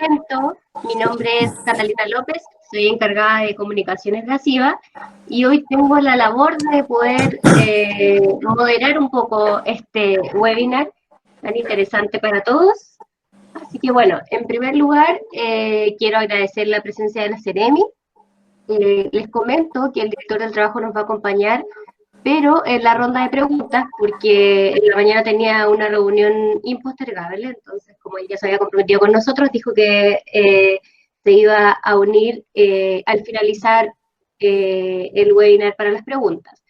presento, mi nombre es Catalina López, soy encargada de comunicaciones de ACIBA y hoy tengo la labor de poder moderar un poco este webinar tan interesante para todos. Así que bueno, en primer lugar quiero agradecer la presencia de la Ceremi. Les comento que el director del trabajo nos va a acompañar, pero en la ronda de preguntas, porque en la mañana tenía una reunión impostergable, entonces como ella se había comprometido con nosotros, dijo que se iba a unir al finalizar el webinar para las preguntas.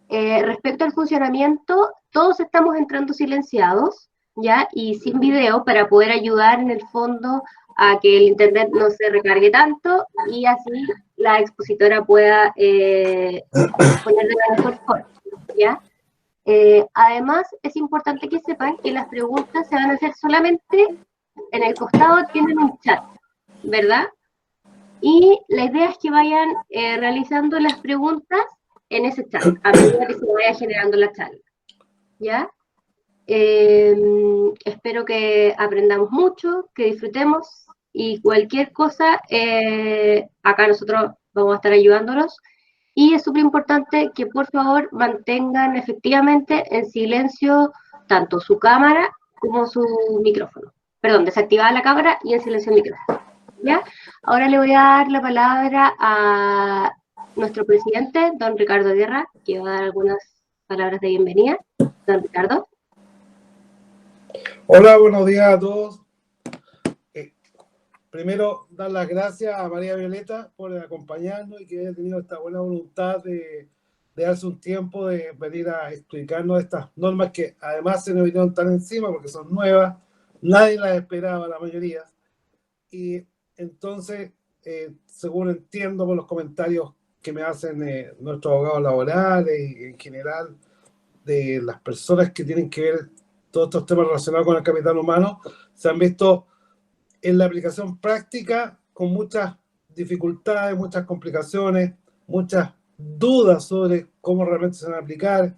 Respecto al funcionamiento, todos estamos entrando silenciados, ¿ya? Y sin video para poder ayudar en el fondo a que el internet no se recargue tanto y así la expositora pueda exponer de la mejor forma, ¿ya? Además, es importante que sepan que las preguntas se van a hacer solamente en el costado, tienen un chat, ¿verdad? Y la idea es que vayan realizando las preguntas en ese chat, a medida que se vaya generando la charla, ¿ya? Espero que aprendamos mucho, que disfrutemos y cualquier cosa, acá nosotros vamos a estar ayudándolos. Y es súper importante que por favor mantengan efectivamente en silencio tanto su cámara como su micrófono. Perdón, desactivada la cámara y en silencio el micrófono. ¿Ya? Ahora le voy a dar la palabra a nuestro presidente, don Ricardo Guerra, que va a dar algunas palabras de bienvenida. Don Ricardo. Hola, buenos días a todos. Primero, dar las gracias a María Violeta por acompañarnos y que haya tenido esta buena voluntad de darse un tiempo de venir a explicarnos estas normas que además se nos vinieron tan encima porque son nuevas, nadie las esperaba, la mayoría. Y entonces, según entiendo por los comentarios que me hacen nuestros abogados laborales y en general de las personas que tienen que ver todos estos temas relacionados con el capital humano, se han visto en la aplicación práctica con muchas dificultades, muchas complicaciones, muchas dudas sobre cómo realmente se van a aplicar.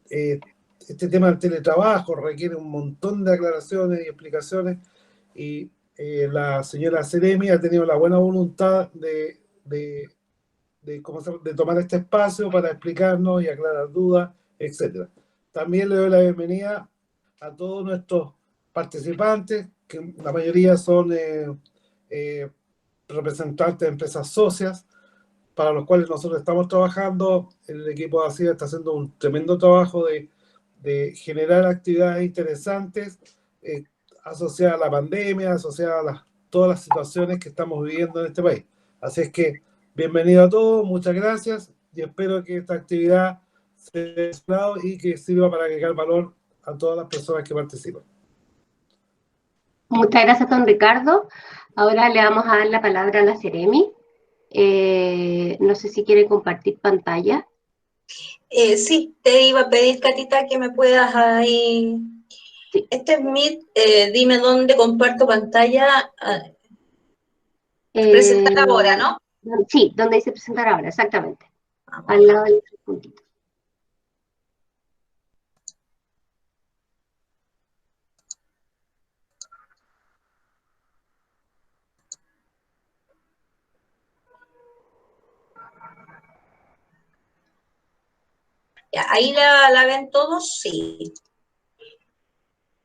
Este tema del teletrabajo requiere un montón de aclaraciones y explicaciones y la señora Ceremi ha tenido la buena voluntad de tomar este espacio para explicarnos y aclarar dudas, etc. También le doy la bienvenida a todos nuestros participantes, que la mayoría son representantes de empresas socias, para los cuales nosotros estamos trabajando. El equipo de ACIBA está haciendo un tremendo trabajo de generar actividades interesantes asociadas a la pandemia, asociadas a todas las situaciones que estamos viviendo en este país. Así es que, bienvenido a todos, muchas gracias y espero que esta actividad sea explorada y que sirva para agregar valor a todas las personas que participan. Muchas gracias, don Ricardo. Ahora le vamos a dar la palabra a la Ceremi. No sé si quiere compartir pantalla. Sí, te iba a pedir, Catita, que me puedas ahí... Sí. Este es Meet, dime dónde comparto pantalla. Presentar ahora, ¿no? Sí, donde dice presentar ahora, exactamente. Al lado de los puntitos. Ya, ¿ahí la ven todos? Sí.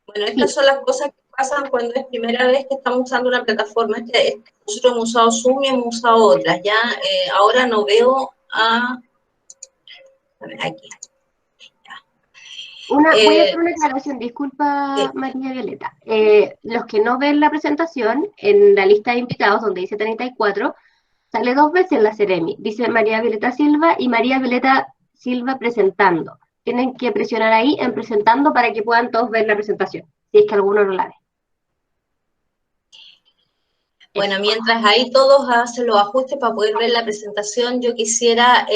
Bueno, estas son las cosas que pasan cuando es primera vez que estamos usando una plataforma. Nosotros hemos usado Zoom y hemos usado otras. Ya ahora no veo a ver, aquí. Voy a hacer una aclaración, disculpa María Violeta. Los que no ven la presentación, en la lista de invitados, donde dice 34, sale dos veces la Ceremi. Dice María Violeta Silva y María Violeta Silva presentando. Tienen que presionar ahí en presentando para que puedan todos ver la presentación, si es que alguno no la ve. Bueno, mientras ahí todos hacen los ajustes para poder ver la presentación, yo quisiera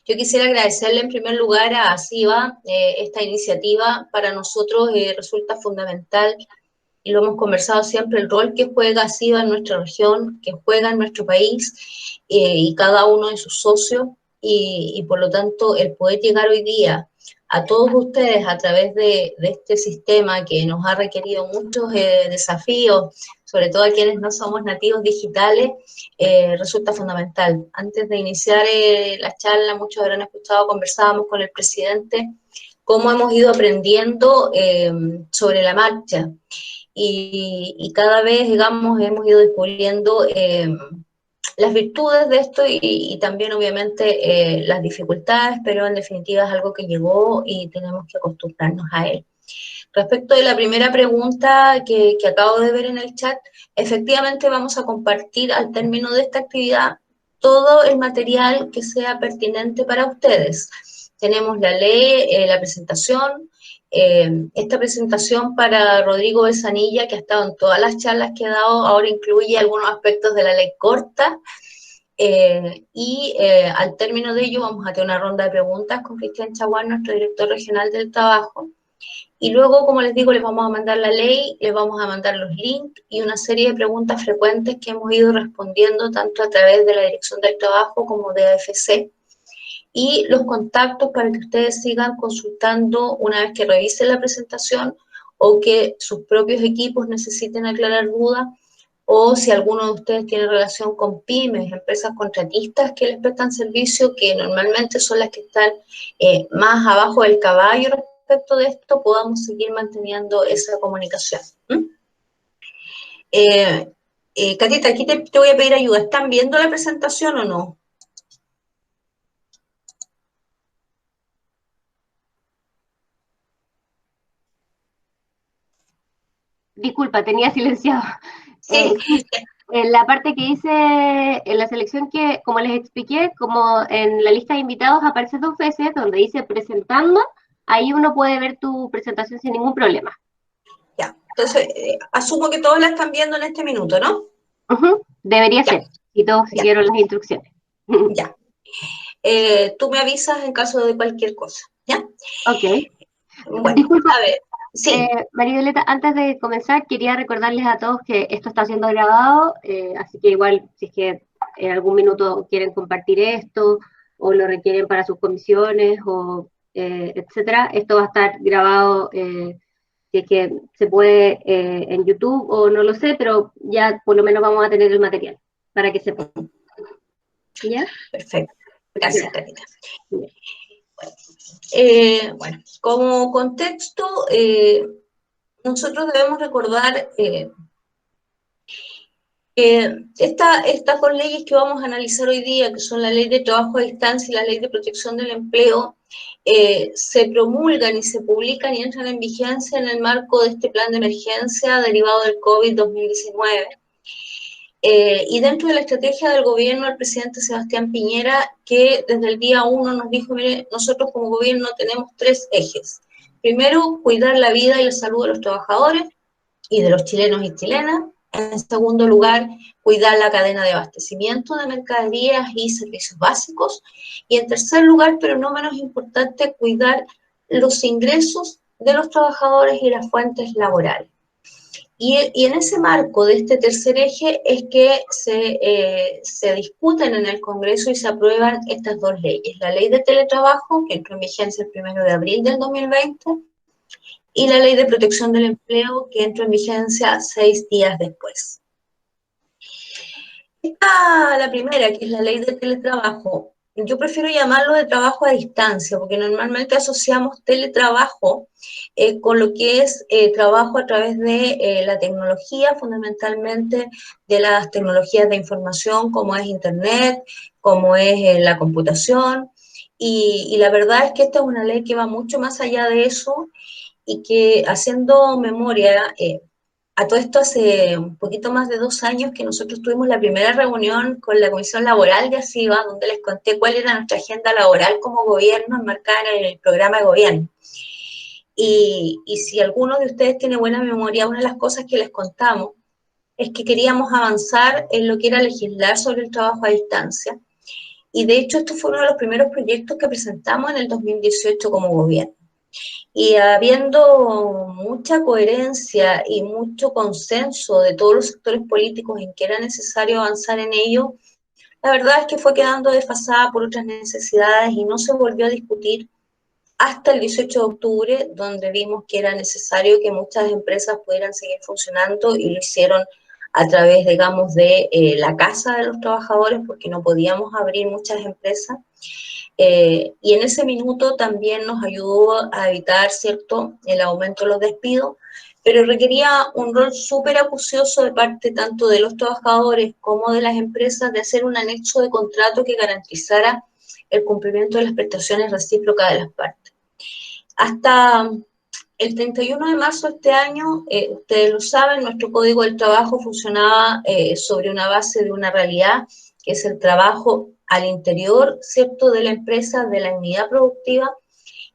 agradecerle en primer lugar a ACIBA. Esta iniciativa para nosotros resulta fundamental y lo hemos conversado siempre, el rol que juega ACIBA en nuestra región, que juega en nuestro país y cada uno de sus socios y por lo tanto el poder llegar hoy día a todos ustedes a través de este sistema que nos ha requerido muchos desafíos, sobre todo a quienes no somos nativos digitales, resulta fundamental. Antes de iniciar la charla, muchos habrán escuchado, conversábamos con el presidente, cómo hemos ido aprendiendo sobre la marcha. Y cada vez, digamos, hemos ido descubriendo las virtudes de esto y también obviamente las dificultades, pero en definitiva es algo que llegó y tenemos que acostumbrarnos a él. Respecto de la primera pregunta que acabo de ver en el chat, efectivamente vamos a compartir al término de esta actividad todo el material que sea pertinente para ustedes. Tenemos la ley, la presentación, esta presentación para Rodrigo Besanilla, que ha estado en todas las charlas que he dado, ahora incluye algunos aspectos de la ley corta, al término de ello vamos a tener una ronda de preguntas con Cristian Chaguán, nuestro director regional del trabajo, y luego, como les digo, les vamos a mandar la ley, les vamos a mandar los links y una serie de preguntas frecuentes que hemos ido respondiendo tanto a través de la Dirección del Trabajo como de AFC, y los contactos para que ustedes sigan consultando una vez que revisen la presentación o que sus propios equipos necesiten aclarar dudas, o si alguno de ustedes tiene relación con pymes, empresas contratistas que les prestan servicio, que normalmente son las que están más abajo del caballo respecto de esto, podamos seguir manteniendo esa comunicación. Catita, aquí te voy a pedir ayuda. ¿Están viendo la presentación o no? Disculpa, tenía silenciado. Sí. En la parte que dice, en la selección que, como les expliqué, como en la lista de invitados aparece 2 veces, donde dice presentando, ahí uno puede ver tu presentación sin ningún problema. Ya, entonces, asumo que todos la están viendo en este minuto, ¿no? Debería ser, si todos siguieron las instrucciones. Ya. Tú me avisas en caso de cualquier cosa, ¿ya? Ok. Bueno, disculpa, a ver, sí. María Violeta, antes de comenzar, quería recordarles a todos que esto está siendo grabado, así que igual, si es que en algún minuto quieren compartir esto, o lo requieren para sus comisiones, o etcétera, esto va a estar grabado, si es que se puede en YouTube, o no lo sé, pero ya por lo menos vamos a tener el material, para que sepan. ¿Ya? Perfecto. Gracias, Carita. Bien. Bueno, como contexto, nosotros debemos recordar estas 2 leyes que vamos a analizar hoy día, que son la Ley de Trabajo a Distancia y la Ley de Protección del Empleo, se promulgan y se publican y entran en vigencia en el marco de este plan de emergencia derivado del COVID-2019. Y dentro de la estrategia del gobierno, el presidente Sebastián Piñera, que desde el día 1 nos dijo, mire, nosotros como gobierno tenemos 3 ejes. Primero, cuidar la vida y la salud de los trabajadores y de los chilenos y chilenas. En segundo lugar, cuidar la cadena de abastecimiento de mercaderías y servicios básicos. Y en tercer lugar, pero no menos importante, cuidar los ingresos de los trabajadores y las fuentes laborales. Y en ese marco de este tercer eje es que se discuten en el Congreso y se aprueban estas 2 leyes. La ley de teletrabajo, que entró en vigencia el 1 de abril del 2020, y la ley de protección del empleo, que entró en vigencia 6 días después. La primera, que es la ley de teletrabajo, yo prefiero llamarlo de trabajo a distancia, porque normalmente asociamos teletrabajo con lo que es trabajo a través de la tecnología, fundamentalmente de las tecnologías de información, como es Internet, como es la computación, y la verdad es que esta es una ley que va mucho más allá de eso, y que, haciendo memoria, a todo esto hace un poquito más de 2 años que nosotros tuvimos la primera reunión con la Comisión Laboral de ACIBA, donde les conté cuál era nuestra agenda laboral como gobierno enmarcada en el programa de gobierno. Y si alguno de ustedes tiene buena memoria, una de las cosas que les contamos es que queríamos avanzar en lo que era legislar sobre el trabajo a distancia. Y de hecho, esto fue uno de los primeros proyectos que presentamos en el 2018 como gobierno. Y habiendo mucha coherencia y mucho consenso de todos los sectores políticos en que era necesario avanzar en ello, la verdad es que fue quedando desfasada por otras necesidades y no se volvió a discutir hasta el 18 de octubre, donde vimos que era necesario que muchas empresas pudieran seguir funcionando y lo hicieron a través, digamos, de la casa de los trabajadores, porque no podíamos abrir muchas empresas. Y en ese minuto también nos ayudó a evitar, ¿cierto?, el aumento de los despidos, pero requería un rol súper acucioso de parte tanto de los trabajadores como de las empresas de hacer un anexo de contrato que garantizara el cumplimiento de las prestaciones recíprocas de las partes. Hasta el 31 de marzo de este año, ustedes lo saben, nuestro Código del Trabajo funcionaba sobre una base de una realidad, que es el trabajo al interior, ¿cierto?, de la empresa, de la unidad productiva,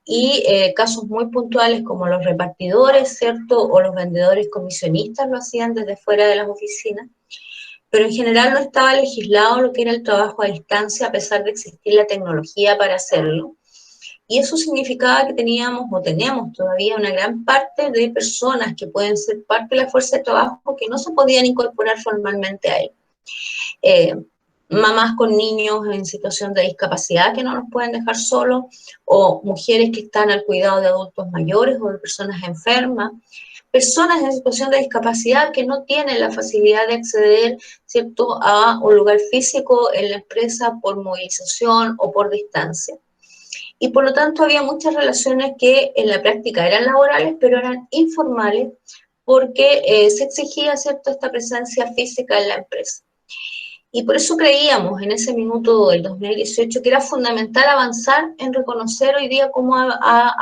y casos muy puntuales como los repartidores, ¿cierto?, o los vendedores comisionistas lo hacían desde fuera de las oficinas, pero en general no estaba legislado lo que era el trabajo a distancia, a pesar de existir la tecnología para hacerlo. Y eso significaba que teníamos o tenemos todavía una gran parte de personas que pueden ser parte de la fuerza de trabajo que no se podían incorporar formalmente a él. Mamás con niños en situación de discapacidad que no nos pueden dejar solos, o mujeres que están al cuidado de adultos mayores o de personas enfermas, personas en situación de discapacidad que no tienen la facilidad de acceder, ¿cierto?, a un lugar físico en la empresa por movilización o por distancia. Y por lo tanto había muchas relaciones que en la práctica eran laborales, pero eran informales porque se exigía, ¿cierto?, esta presencia física en la empresa. Y por eso creíamos en ese minuto del 2018 que era fundamental avanzar en reconocer hoy día cómo ha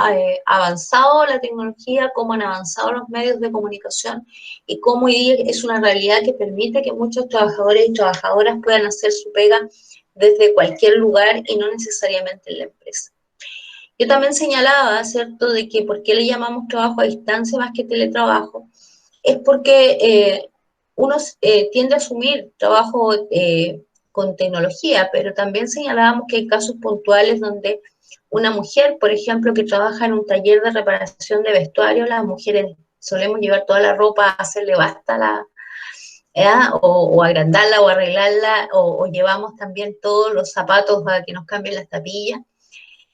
avanzado la tecnología, cómo han avanzado los medios de comunicación y cómo hoy día es una realidad que permite que muchos trabajadores y trabajadoras puedan hacer su pega desde cualquier lugar y no necesariamente en la empresa. Yo también señalaba, ¿cierto?, de que por qué le llamamos trabajo a distancia más que teletrabajo, es porque uno tiende a asumir trabajo con tecnología, pero también señalábamos que hay casos puntuales donde una mujer, por ejemplo, que trabaja en un taller de reparación de vestuario, las mujeres solemos llevar toda la ropa, hacerle basta o agrandarla o arreglarla, o llevamos también todos los zapatos para que nos cambien las tapillas.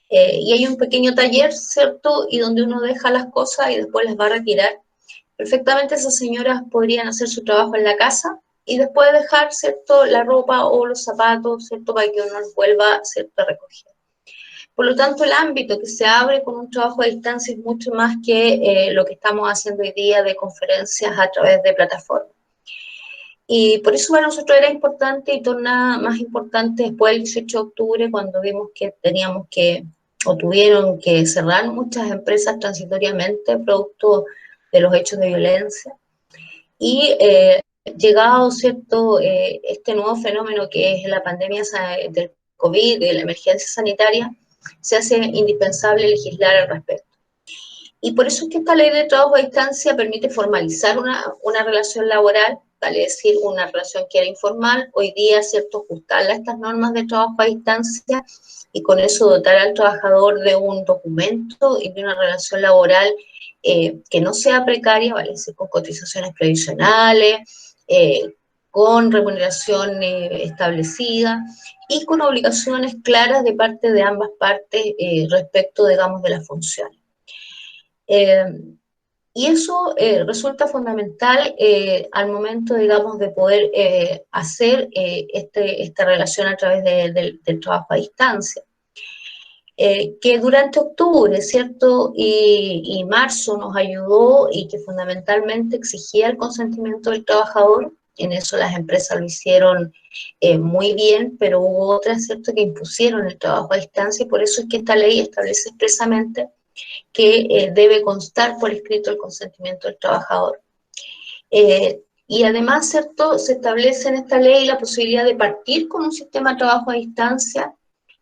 Y hay un pequeño taller, ¿cierto?, y donde uno deja las cosas y después las va a retirar. Perfectamente esas señoras podrían hacer su trabajo en la casa y después dejar, ¿cierto?, la ropa o los zapatos, ¿cierto?, para que uno los vuelva, ¿cierto?, a recoger. Por lo tanto, el ámbito que se abre con un trabajo a distancia es mucho más que lo que estamos haciendo hoy día de conferencias a través de plataformas. Y por eso para nosotros era importante y torna más importante después del 18 de octubre, cuando vimos que teníamos que, o tuvieron que cerrar muchas empresas transitoriamente producto de los hechos de violencia. Y llegado, ¿cierto?, este nuevo fenómeno que es la pandemia del COVID, de la emergencia sanitaria, se hace indispensable legislar al respecto. Y por eso es que esta ley de trabajo a distancia permite formalizar una relación laboral, vale decir, una relación que era informal, hoy día, ¿cierto?, ajustarla a estas normas de trabajo a distancia y con eso dotar al trabajador de un documento y de una relación laboral que no sea precaria, vale decir, con cotizaciones previsionales, con remuneración establecida y con obligaciones claras de parte de ambas partes respecto, digamos, de las funciones. Y eso resulta fundamental al momento, digamos, de poder hacer esta relación a través del trabajo a distancia. Que durante octubre, ¿cierto?, y marzo nos ayudó y que fundamentalmente exigía el consentimiento del trabajador. En eso las empresas lo hicieron muy bien, pero hubo otras, ¿cierto?, que impusieron el trabajo a distancia y por eso es que esta ley establece expresamente que debe constar por escrito el consentimiento del trabajador. Y además, ¿cierto?, se establece en esta ley la posibilidad de partir con un sistema de trabajo a distancia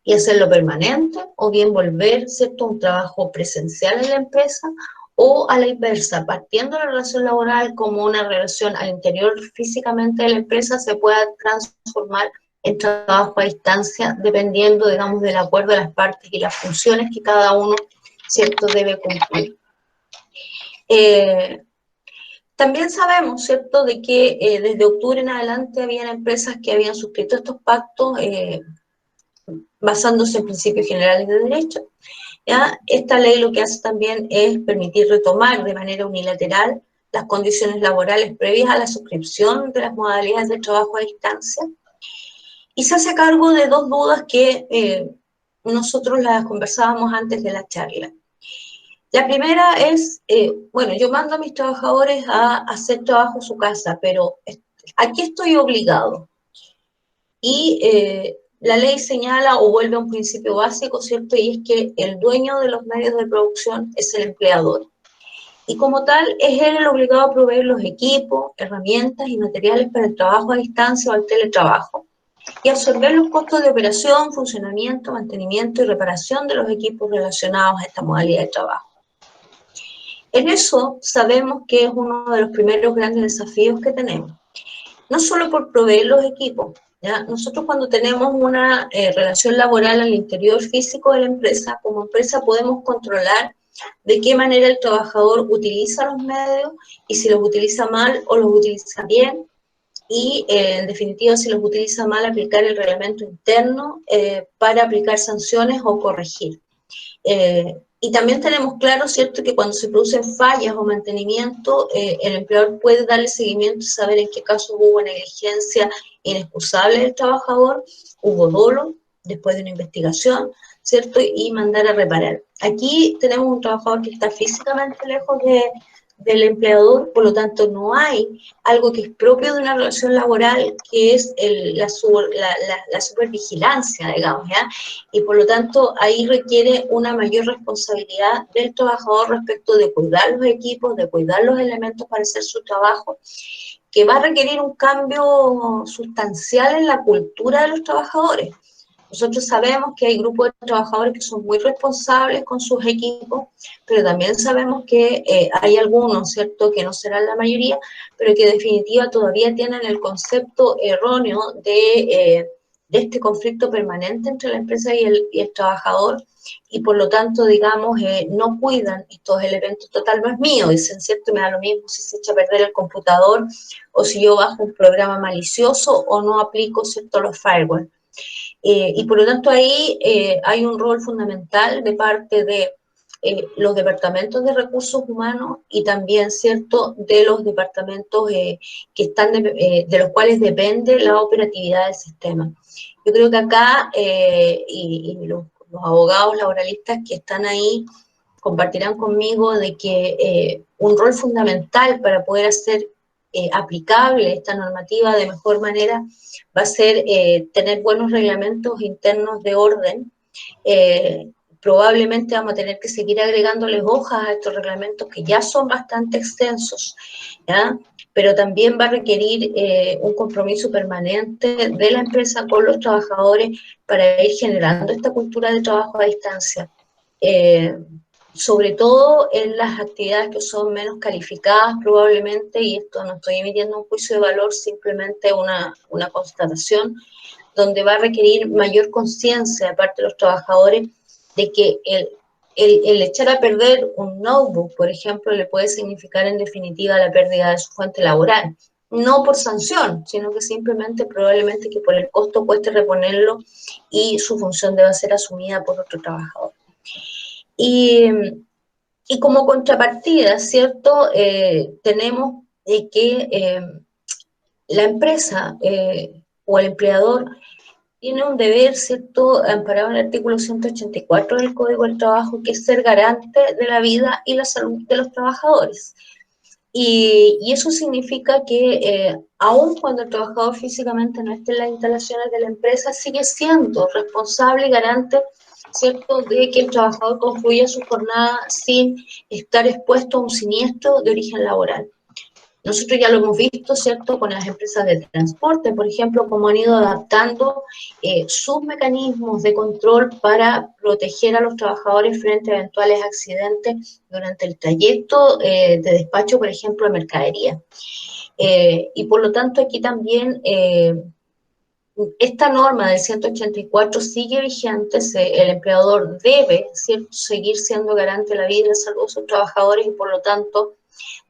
y hacerlo permanente, o bien volver, ¿cierto?, a un trabajo presencial en la empresa, o a la inversa, partiendo de la relación laboral como una relación al interior físicamente de la empresa, se pueda transformar en trabajo a distancia, dependiendo, digamos, del acuerdo de las partes y las funciones que cada uno, ¿cierto?, debe cumplir. También sabemos, ¿cierto?, de que desde octubre en adelante habían empresas que habían suscrito estos pactos basándose en principios generales de derecho, ¿ya? Esta ley lo que hace también es permitir retomar de manera unilateral las condiciones laborales previas a la suscripción de las modalidades de trabajo a distancia, y se hace cargo de dos dudas que nosotros las conversábamos antes de la charla. La primera es, bueno, yo mando a mis trabajadores a hacer trabajo en su casa, pero aquí estoy obligado. Y la ley señala o vuelve a un principio básico, ¿cierto? Y es que el dueño de los medios de producción es el empleador. Y como tal, es él el obligado a proveer los equipos, herramientas y materiales para el trabajo a distancia o el teletrabajo, y absorber los costos de operación, funcionamiento, mantenimiento y reparación de los equipos relacionados a esta modalidad de trabajo. En eso sabemos que es uno de los primeros grandes desafíos que tenemos, no solo por proveer los equipos, ¿ya? Nosotros cuando tenemos una relación laboral al interior físico de la empresa, como empresa podemos controlar de qué manera el trabajador utiliza los medios y si los utiliza mal o los utiliza bien, y en definitiva si los utiliza mal aplicar el reglamento interno para aplicar sanciones o corregir. Y también tenemos claro, ¿cierto?, que cuando se producen fallas o mantenimiento, el empleador puede darle seguimiento y saber en qué caso hubo negligencia inexcusable del trabajador, hubo dolo después de una investigación, ¿cierto?, y mandar a reparar. Aquí tenemos un trabajador que está físicamente lejos del empleador, por lo tanto no hay algo que es propio de una relación laboral, que es la supervigilancia, digamos, ¿ya? Y por lo tanto ahí requiere una mayor responsabilidad del trabajador respecto de cuidar los equipos, de cuidar los elementos para hacer su trabajo, que va a requerir un cambio sustancial en la cultura de los trabajadores. Nosotros sabemos que hay grupos de trabajadores que son muy responsables con sus equipos, pero también sabemos que hay algunos, ¿cierto?, que no serán la mayoría, pero que en definitiva todavía tienen el concepto erróneo de este conflicto permanente entre la empresa y el trabajador, y por lo tanto, digamos, no cuidan estos elementos. Total, no es mío, dicen, ¿cierto? Me da lo mismo si se echa a perder el computador o si yo bajo un programa malicioso o no aplico, ¿cierto?, los firewall. Y por lo tanto ahí hay un rol fundamental de parte de los departamentos de recursos humanos y también, ¿cierto?, de los departamentos que están de los cuales depende la operatividad del sistema. Yo creo que acá, y los abogados laboralistas que están ahí compartirán conmigo de que un rol fundamental para poder hacer aplicable esta normativa de mejor manera va a ser tener buenos reglamentos internos de orden. Probablemente vamos a tener que seguir agregándoles hojas a estos reglamentos que ya son bastante extensos, ¿ya? Pero también va a requerir un compromiso permanente de la empresa con los trabajadores para ir generando esta cultura de trabajo a distancia. Sobre todo en las actividades que son menos calificadas probablemente, y esto no estoy emitiendo un juicio de valor, simplemente una constatación, donde va a requerir mayor conciencia de parte de los trabajadores de que el echar a perder un notebook, por ejemplo, le puede significar en definitiva la pérdida de su fuente laboral. No por sanción, sino que simplemente probablemente que por el costo cueste reponerlo y su función deba ser asumida por otro trabajador. Y como contrapartida, ¿cierto?, tenemos que la empresa o el empleador tiene un deber, ¿cierto?, amparado en el artículo 184 del Código del Trabajo, que es ser garante de la vida y la salud de los trabajadores. Y eso significa que aun cuando el trabajador físicamente no esté en las instalaciones de la empresa, sigue siendo responsable y garante, ¿cierto?, de que el trabajador concluya su jornada sin estar expuesto a un siniestro de origen laboral. Nosotros ya lo hemos visto, ¿cierto?, con las empresas de transporte, por ejemplo, cómo han ido adaptando sus mecanismos de control para proteger a los trabajadores frente a eventuales accidentes durante el trayecto de despacho, por ejemplo, de mercadería. Y por lo tanto, aquí también esta norma del 184 sigue vigente, el empleador debe, ¿cierto?, seguir siendo garante de la vida y la salud de sus trabajadores y por lo tanto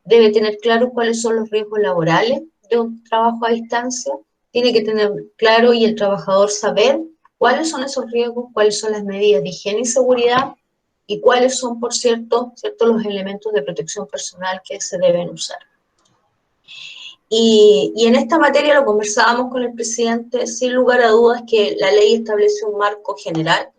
debe tener claro cuáles son los riesgos laborales de un trabajo a distancia, tiene que tener claro y el trabajador saber cuáles son esos riesgos, cuáles son las medidas de higiene y seguridad y cuáles son, por cierto, los elementos de protección personal que se deben usar. Y en esta materia lo conversábamos con el presidente, sin lugar a dudas que la ley establece un marco general,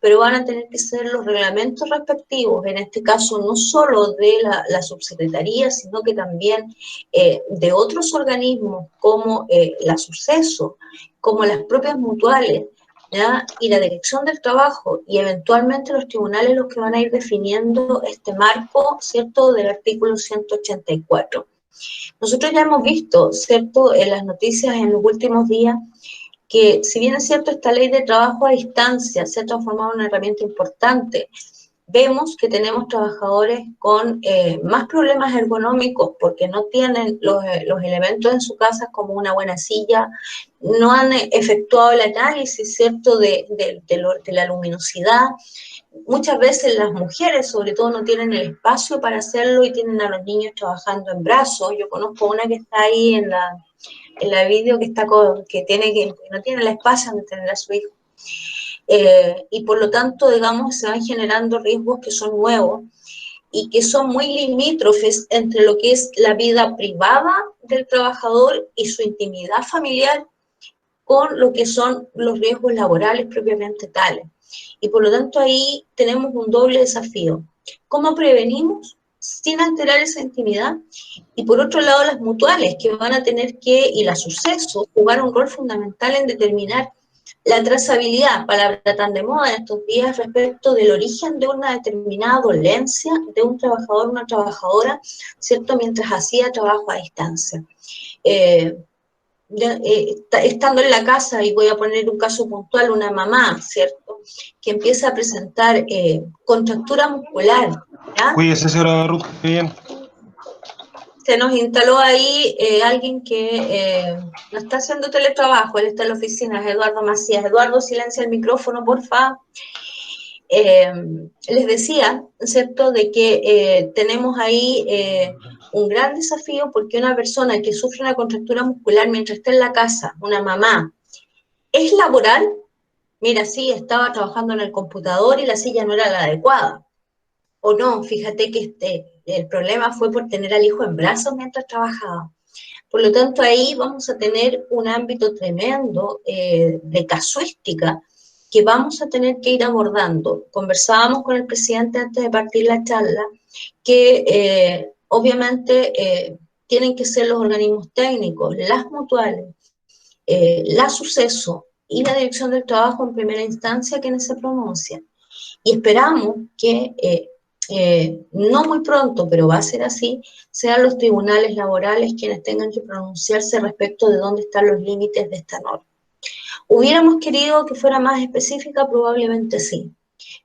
pero van a tener que ser los reglamentos respectivos, en este caso no solo de la subsecretaría, sino que también de otros organismos como la SUCESO, como las propias mutuales, ¿ya? Y la Dirección del Trabajo, y eventualmente los tribunales los que van a ir definiendo este marco, ¿cierto?, del artículo 184. Nosotros ya hemos visto, ¿cierto?, en las noticias en los últimos días, que si bien es cierto, esta ley de trabajo a distancia se ha transformado en una herramienta importante, vemos que tenemos trabajadores con más problemas ergonómicos porque no tienen los elementos en su casa como una buena silla, no han efectuado el análisis, ¿cierto?, de la luminosidad. Muchas veces las mujeres, sobre todo, no tienen el espacio para hacerlo y tienen a los niños trabajando en brazos. Yo conozco una que está ahí en la vídeo que no tiene el espacio donde tener a su hijo. Y por lo tanto, digamos, se van generando riesgos que son nuevos y que son muy limítrofes entre lo que es la vida privada del trabajador y su intimidad familiar con lo que son los riesgos laborales propiamente tales. Y por lo tanto ahí tenemos un doble desafío. ¿Cómo prevenimos sin alterar esa intimidad? Y por otro lado las mutuales, que van a tener que, y la SUCESO, jugar un rol fundamental en determinar la trazabilidad, palabra tan de moda en estos días, respecto del origen de una determinada dolencia de un trabajador o una trabajadora, ¿cierto?, mientras hacía trabajo a distancia. Estando en la casa, y voy a poner un caso puntual, una mamá, ¿cierto?, que empieza a presentar contractura muscular, ¿ya? Cuídese, señora Ruth, bien. Se nos instaló ahí alguien que no está haciendo teletrabajo, él está en la oficina, es Eduardo Macías. Eduardo, silencia el micrófono, por favor. Les decía, ¿cierto?, de que tenemos ahí un gran desafío porque una persona que sufre una contractura muscular mientras está en la casa, una mamá, ¿es laboral? Mira, sí, estaba trabajando en el computador y la silla no era la adecuada. O no, fíjate que el problema fue por tener al hijo en brazos mientras trabajaba. Por lo tanto, ahí vamos a tener un ámbito tremendo de casuística que vamos a tener que ir abordando. Conversábamos con el presidente antes de partir la charla que obviamente tienen que ser los organismos técnicos, las mutuales, la SUCESO y la Dirección del Trabajo en primera instancia quienes se pronuncian. Y esperamos que no muy pronto, pero va a ser así, sean los tribunales laborales quienes tengan que pronunciarse respecto de dónde están los límites de esta norma. ¿Hubiéramos querido que fuera más específica? Probablemente sí,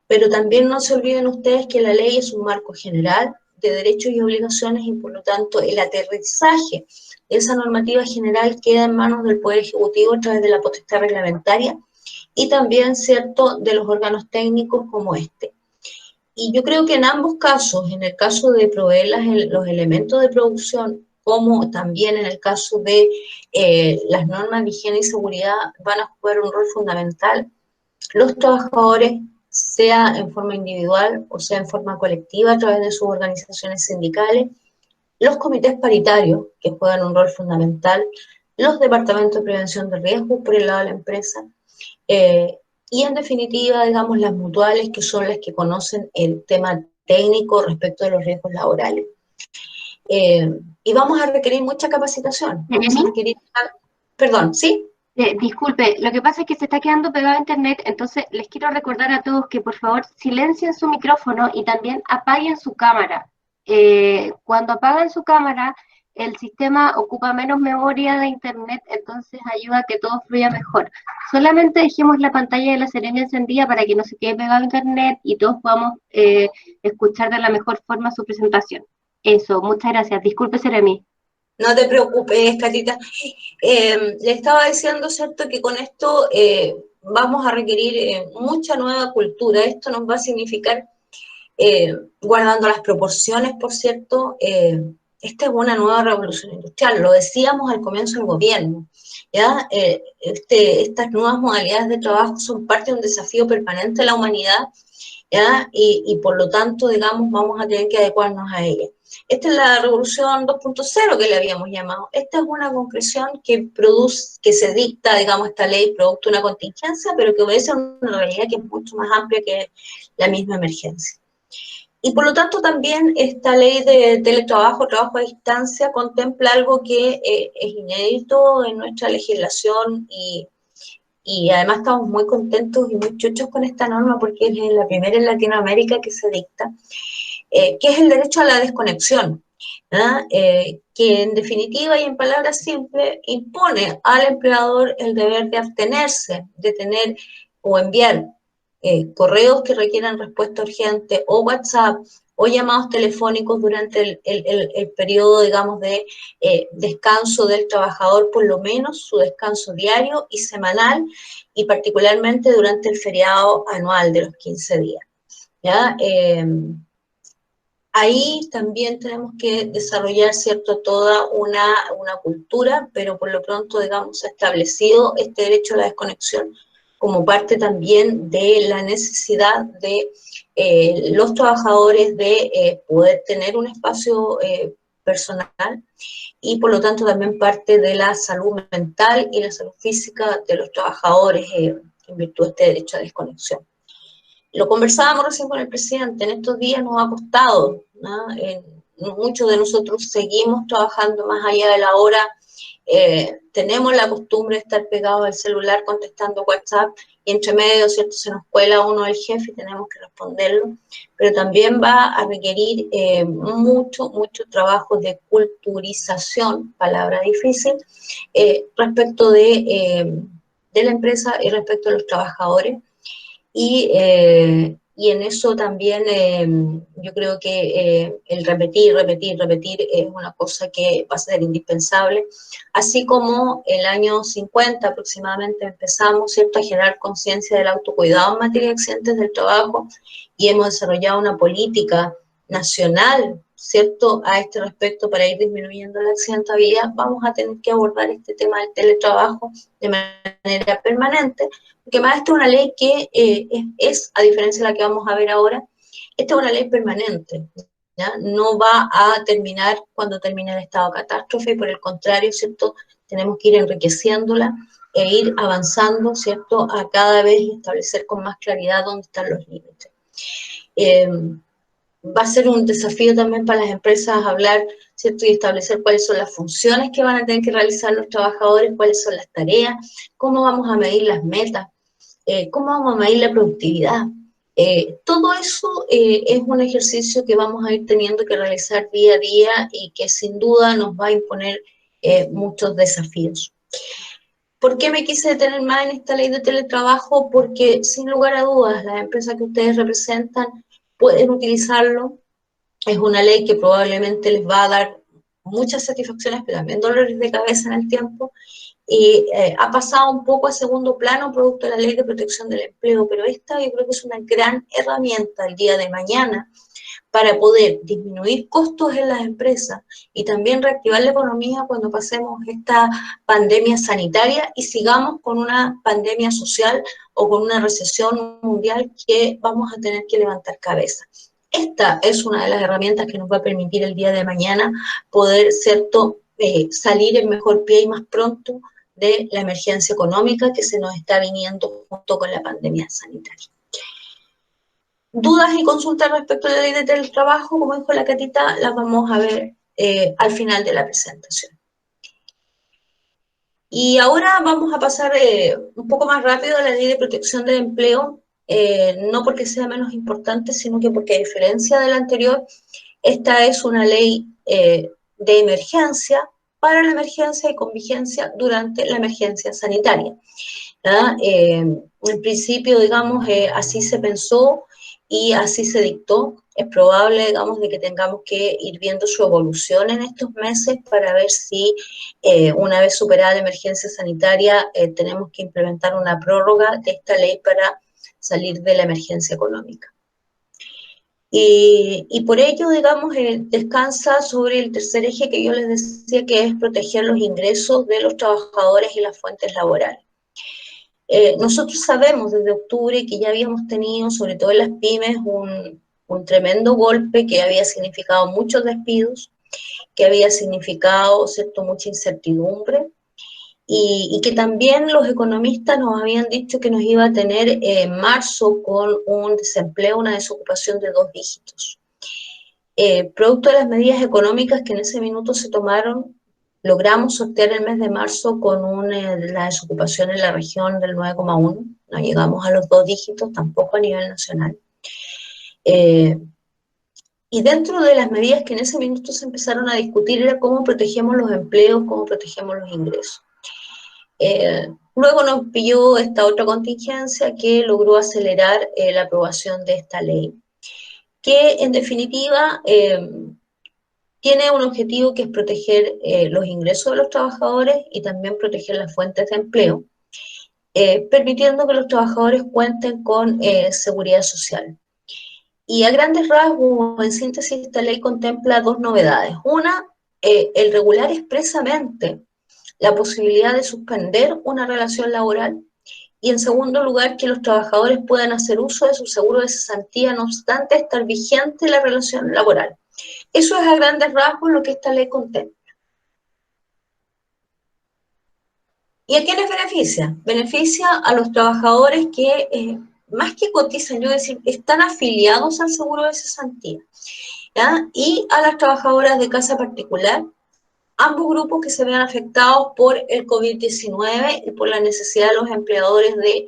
pero también no se olviden ustedes que la ley es un marco general de derechos y obligaciones y por lo tanto el aterrizaje de esa normativa general queda en manos del Poder Ejecutivo a través de la potestad reglamentaria y también, ¿cierto?, de los órganos técnicos como este. Y yo creo que en ambos casos, en el caso de proveer los elementos de producción, como también en el caso de las normas de higiene y seguridad, van a jugar un rol fundamental. Los trabajadores, sea en forma individual o sea en forma colectiva a través de sus organizaciones sindicales, los comités paritarios, que juegan un rol fundamental, los departamentos de prevención de riesgos por el lado de la empresa, y en definitiva, digamos, las mutuales, que son las que conocen el tema técnico respecto de los riesgos laborales. Y vamos a requerir mucha capacitación. Vamos a requerir... Perdón, ¿sí? Disculpe, lo que pasa es que se está quedando pegado a internet, entonces les quiero recordar a todos que por favor silencien su micrófono y también apaguen su cámara. Cuando apagan su cámara, el sistema ocupa menos memoria de internet, entonces ayuda a que todo fluya mejor. Solamente dejemos la pantalla de la Seremi encendida para que no se quede pegado a internet y todos podamos escuchar de la mejor forma su presentación. Eso, muchas gracias. Disculpe, Seremi. No te preocupes, Catita. Le estaba diciendo, ¿cierto?, que con esto vamos a requerir mucha nueva cultura. Esto nos va a significar, guardando las proporciones, por cierto, esta es una nueva revolución industrial. Lo decíamos al comienzo del gobierno, ¿ya? Estas nuevas modalidades de trabajo son parte de un desafío permanente de la humanidad, ¿ya? Y por lo tanto, digamos, vamos a tener que adecuarnos a ella. Esta es la revolución 2.0 que le habíamos llamado. Esta es una concreción que produce, que se dicta, digamos, esta ley producto de una contingencia, pero que obedece a una realidad que es mucho más amplia que la misma emergencia. Y por lo tanto también esta ley de teletrabajo, trabajo a distancia, contempla algo que es inédito en nuestra legislación y además estamos muy contentos y muy chuchos con esta norma porque es la primera en Latinoamérica que se dicta, que es el derecho a la desconexión, que en definitiva y en palabras simples impone al empleador el deber de abstenerse, de tener o enviar correos que requieran respuesta urgente o WhatsApp o llamados telefónicos durante el periodo, digamos, de descanso del trabajador, por lo menos su descanso diario y semanal, y particularmente durante el feriado anual de los 15 días. ¿Ya? Ahí también tenemos que desarrollar, ¿cierto?, toda una cultura, pero por lo pronto, digamos, se ha establecido este derecho a la desconexión como parte también de la necesidad de los trabajadores de poder tener un espacio personal y por lo tanto también parte de la salud mental y la salud física de los trabajadores en virtud de este derecho a desconexión. Lo conversábamos recién con el presidente, en estos días nos ha costado, ¿no? Muchos de nosotros seguimos trabajando más allá de la hora, tenemos la costumbre de estar pegados al celular contestando WhatsApp y entre medio, ¿cierto?, se nos cuela uno del jefe y tenemos que responderlo, pero también va a requerir mucho trabajo de culturización, palabra difícil, respecto de la empresa y respecto a los trabajadores. Y en eso también yo creo que el repetir es una cosa que va a ser indispensable. Así como el año 50 aproximadamente empezamos, ¿cierto?, a generar conciencia del autocuidado en materia de accidentes del trabajo y hemos desarrollado una política nacional, ¿cierto?, a este respecto para ir disminuyendo la accidentabilidad, vamos a tener que abordar este tema del teletrabajo de manera permanente, porque más esta es una ley que es, a diferencia de la que vamos a ver ahora, esta es una ley permanente, ¿ya? No va a terminar cuando termine el estado de catástrofe, y por el contrario, ¿cierto?, tenemos que ir enriqueciéndola e ir avanzando, ¿cierto?, a cada vez establecer con más claridad dónde están los límites. Va a ser un desafío también para las empresas hablar, ¿cierto?, y establecer cuáles son las funciones que van a tener que realizar los trabajadores, cuáles son las tareas, cómo vamos a medir las metas, cómo vamos a medir la productividad. Todo eso es un ejercicio que vamos a ir teniendo que realizar día a día y que sin duda nos va a imponer muchos desafíos. ¿Por qué me quise detener más en esta ley de teletrabajo? Porque sin lugar a dudas las empresas que ustedes representan pueden utilizarlo. Es una ley que probablemente les va a dar muchas satisfacciones, pero también dolores de cabeza en el tiempo. Y ha pasado un poco a segundo plano producto de la Ley de Protección del Empleo, pero esta yo creo que es una gran herramienta el día de mañana para poder disminuir costos en las empresas y también reactivar la economía cuando pasemos esta pandemia sanitaria y sigamos con una pandemia social o con una recesión mundial que vamos a tener que levantar cabeza. Esta es una de las herramientas que nos va a permitir el día de mañana poder, ¿cierto?, salir en mejor pie y más pronto de la emergencia económica que se nos está viniendo junto con la pandemia sanitaria. Dudas y consultas respecto a la ley de teletrabajo, como dijo la Catita, las vamos a ver al final de la presentación. Y ahora vamos a pasar un poco más rápido a la ley de protección del empleo, no porque sea menos importante, sino que porque a diferencia de la anterior, esta es una ley de emergencia, para la emergencia y con vigencia durante la emergencia sanitaria. En principio, digamos, así se pensó y así se dictó. Es probable, digamos, de que tengamos que ir viendo su evolución en estos meses para ver si una vez superada la emergencia sanitaria tenemos que implementar una prórroga de esta ley para salir de la emergencia económica. Y por ello, digamos, descansa sobre el tercer eje que yo les decía, que es proteger los ingresos de los trabajadores y las fuentes laborales. Nosotros sabemos desde octubre que ya habíamos tenido, sobre todo en las pymes, un tremendo golpe que había significado muchos despidos, que había significado, ¿cierto?, mucha incertidumbre, y que también los economistas nos habían dicho que nos iba a tener en marzo con un desempleo, una desocupación de 2 dígitos. Producto de las medidas económicas que en ese minuto se tomaron, logramos sortear el mes de marzo con la desocupación en la región del 9,1, no llegamos a los 2 dígitos, tampoco a nivel nacional. Y dentro de las medidas que en ese minuto se empezaron a discutir era cómo protegemos los empleos, cómo protegemos los ingresos. Luego nos pilló esta otra contingencia que logró acelerar la aprobación de esta ley, que en definitiva tiene un objetivo que es proteger los ingresos de los trabajadores y también proteger las fuentes de empleo, permitiendo que los trabajadores cuenten con seguridad social. Y a grandes rasgos, en síntesis, esta ley contempla 2 novedades. Una, el regular expresamente la posibilidad de suspender una relación laboral, y en segundo lugar, que los trabajadores puedan hacer uso de su seguro de cesantía, no obstante estar vigente la relación laboral. Eso es a grandes rasgos lo que esta ley contempla. ¿Y a quiénes beneficia? Beneficia a los trabajadores que, más que cotizan, yo decir, están afiliados al seguro de cesantía, ¿ya? Y a las trabajadoras de casa particular, ambos grupos que se vean afectados por el COVID-19 y por la necesidad de los empleadores de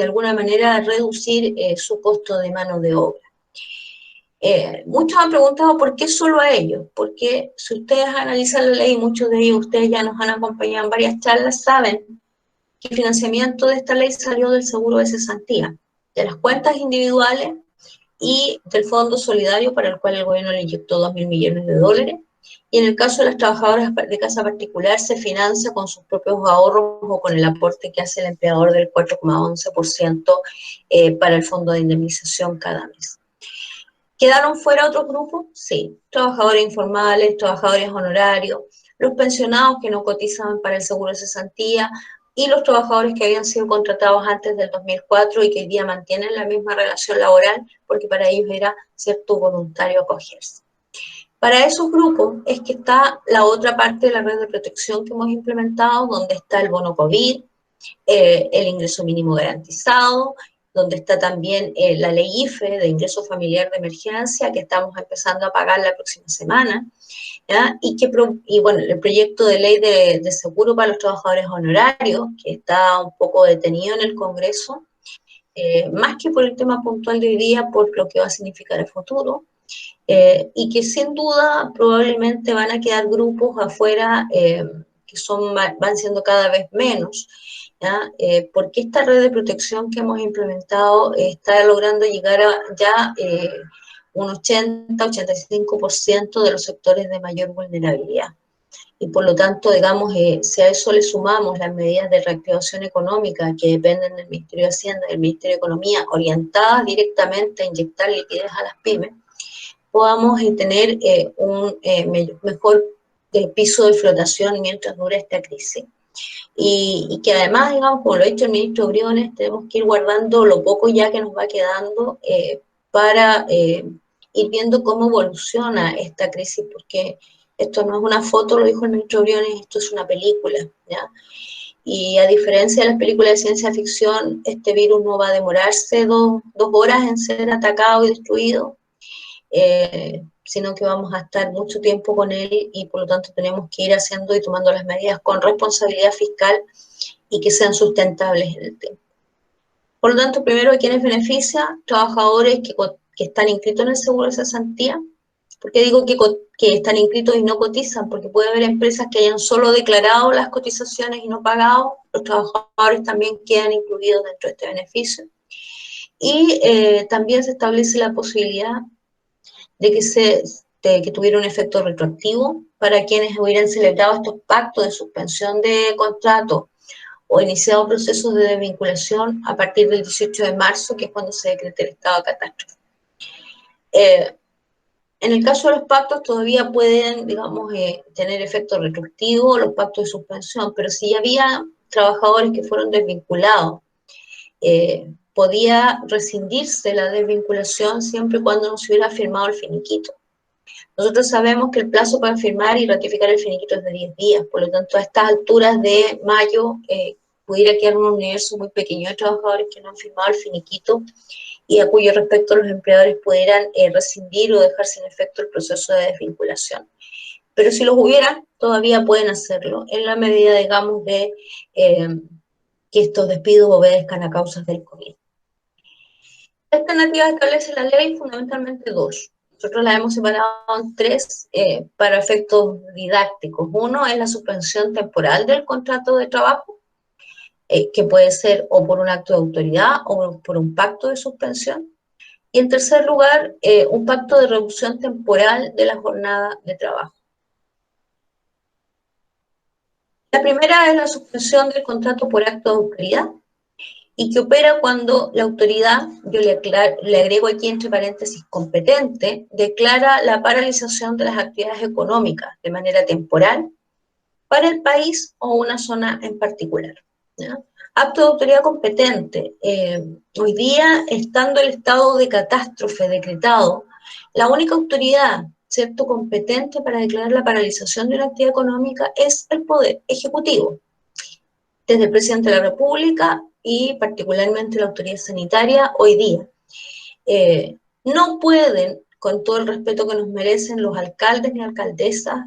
alguna manera reducir su costo de mano de obra. Muchos han preguntado por qué solo a ellos, porque si ustedes analizan la ley, muchos de ellos, ustedes ya nos han acompañado en varias charlas, saben que el financiamiento de esta ley salió del seguro de cesantía, de las cuentas individuales y del Fondo Solidario para el cual el gobierno le inyectó 2.000 millones de dólares. Y en el caso de las trabajadoras de casa particular se financia con sus propios ahorros o con el aporte que hace el empleador del 4,11% para el fondo de indemnización cada mes. ¿Quedaron fuera otros grupos? Sí, trabajadores informales, trabajadores honorarios, los pensionados que no cotizaban para el seguro de cesantía y los trabajadores que habían sido contratados antes del 2004 y que hoy día mantienen la misma relación laboral porque para ellos era cierto voluntario acogerse. Para esos grupos es que está la otra parte de la red de protección que hemos implementado, donde está el bono COVID, el ingreso mínimo garantizado, donde está también la ley IFE de ingreso familiar de emergencia, que estamos empezando a pagar la próxima semana, ¿ya? Y bueno, el proyecto de ley de seguro para los trabajadores honorarios, que está un poco detenido en el Congreso, más que por el tema puntual de hoy día, por lo que va a significar el futuro, y que sin duda probablemente van a quedar grupos afuera que van siendo cada vez menos, ¿ya? Porque esta red de protección que hemos implementado está logrando llegar a ya un 80-85% de los sectores de mayor vulnerabilidad. Y por lo tanto, digamos, si a eso le sumamos las medidas de reactivación económica que dependen del Ministerio de Hacienda y del Ministerio de Economía, orientadas directamente a inyectar liquidez a las pymes, podamos tener un mejor piso de flotación mientras dure esta crisis. Y que además, digamos, como lo ha dicho el ministro Briones, tenemos que ir guardando lo poco ya que nos va quedando para ir viendo cómo evoluciona esta crisis, porque esto no es una foto, lo dijo el ministro Briones, esto es una película, ¿ya? Y a diferencia de las películas de ciencia ficción, este virus no va a demorarse dos horas en ser atacado y destruido, sino que vamos a estar mucho tiempo con él y por lo tanto tenemos que ir haciendo y tomando las medidas con responsabilidad fiscal y que sean sustentables en el tiempo. Por lo tanto, primero, ¿a quiénes beneficia? Trabajadores que están inscritos en el seguro de cesantía. ¿Por qué digo que están inscritos y no cotizan? Porque puede haber empresas que hayan solo declarado las cotizaciones y no pagado. Los trabajadores también quedan incluidos dentro de este beneficio. Y también se establece la posibilidad de que tuviera un efecto retroactivo para quienes hubieran celebrado estos pactos de suspensión de contrato o iniciado procesos de desvinculación a partir del 18 de marzo, que es cuando se decreta el estado de catástrofe. En el caso de los pactos todavía pueden, digamos, tener efecto retroactivo los pactos de suspensión, pero si ya había trabajadores que fueron desvinculados. Podía rescindirse la desvinculación siempre y cuando no se hubiera firmado el finiquito. Nosotros sabemos que el plazo para firmar y ratificar el finiquito es de 10 días, por lo tanto, a estas alturas de mayo pudiera quedar un universo muy pequeño de trabajadores que no han firmado el finiquito y a cuyo respecto los empleadores pudieran rescindir o dejar sin efecto el proceso de desvinculación. Pero si los hubieran, todavía pueden hacerlo, en la medida, digamos, de que estos despidos obedezcan a causas del COVID. ¿Qué alternativas establece la ley? Fundamentalmente dos. Nosotros las hemos separado en tres para efectos didácticos. Uno es la suspensión temporal del contrato de trabajo, que puede ser o por un acto de autoridad o por un pacto de suspensión. Y en tercer lugar, un pacto de reducción temporal de la jornada de trabajo. La primera es la suspensión del contrato por acto de autoridad y que opera cuando la autoridad, yo le agrego aquí entre paréntesis competente, declara la paralización de las actividades económicas de manera temporal para el país o una zona en particular, ¿ya? Acto de autoridad competente. Hoy día, estando el estado de catástrofe decretado, la única autoridad, ¿cierto?, competente para declarar la paralización de una actividad económica es el Poder Ejecutivo, desde el Presidente de la República y particularmente la autoridad sanitaria hoy día. No pueden, con todo el respeto que nos merecen los alcaldes ni alcaldesas,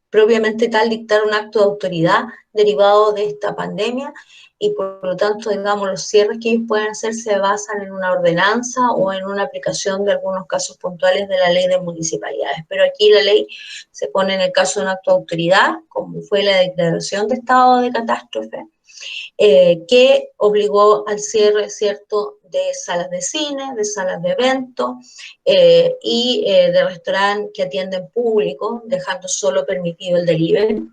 propiamente tal, dictar un acto de autoridad derivado de esta pandemia y por lo tanto, digamos, los cierres que ellos pueden hacer se basan en una ordenanza o en una aplicación de algunos casos puntuales de la ley de municipalidades. Pero aquí la ley se pone en el caso de un acto de autoridad, como fue la declaración de estado de catástrofe, que obligó al cierre, ¿cierto?, de salas de cine, de salas de eventos y de restaurantes que atienden público, dejando solo permitido el delivery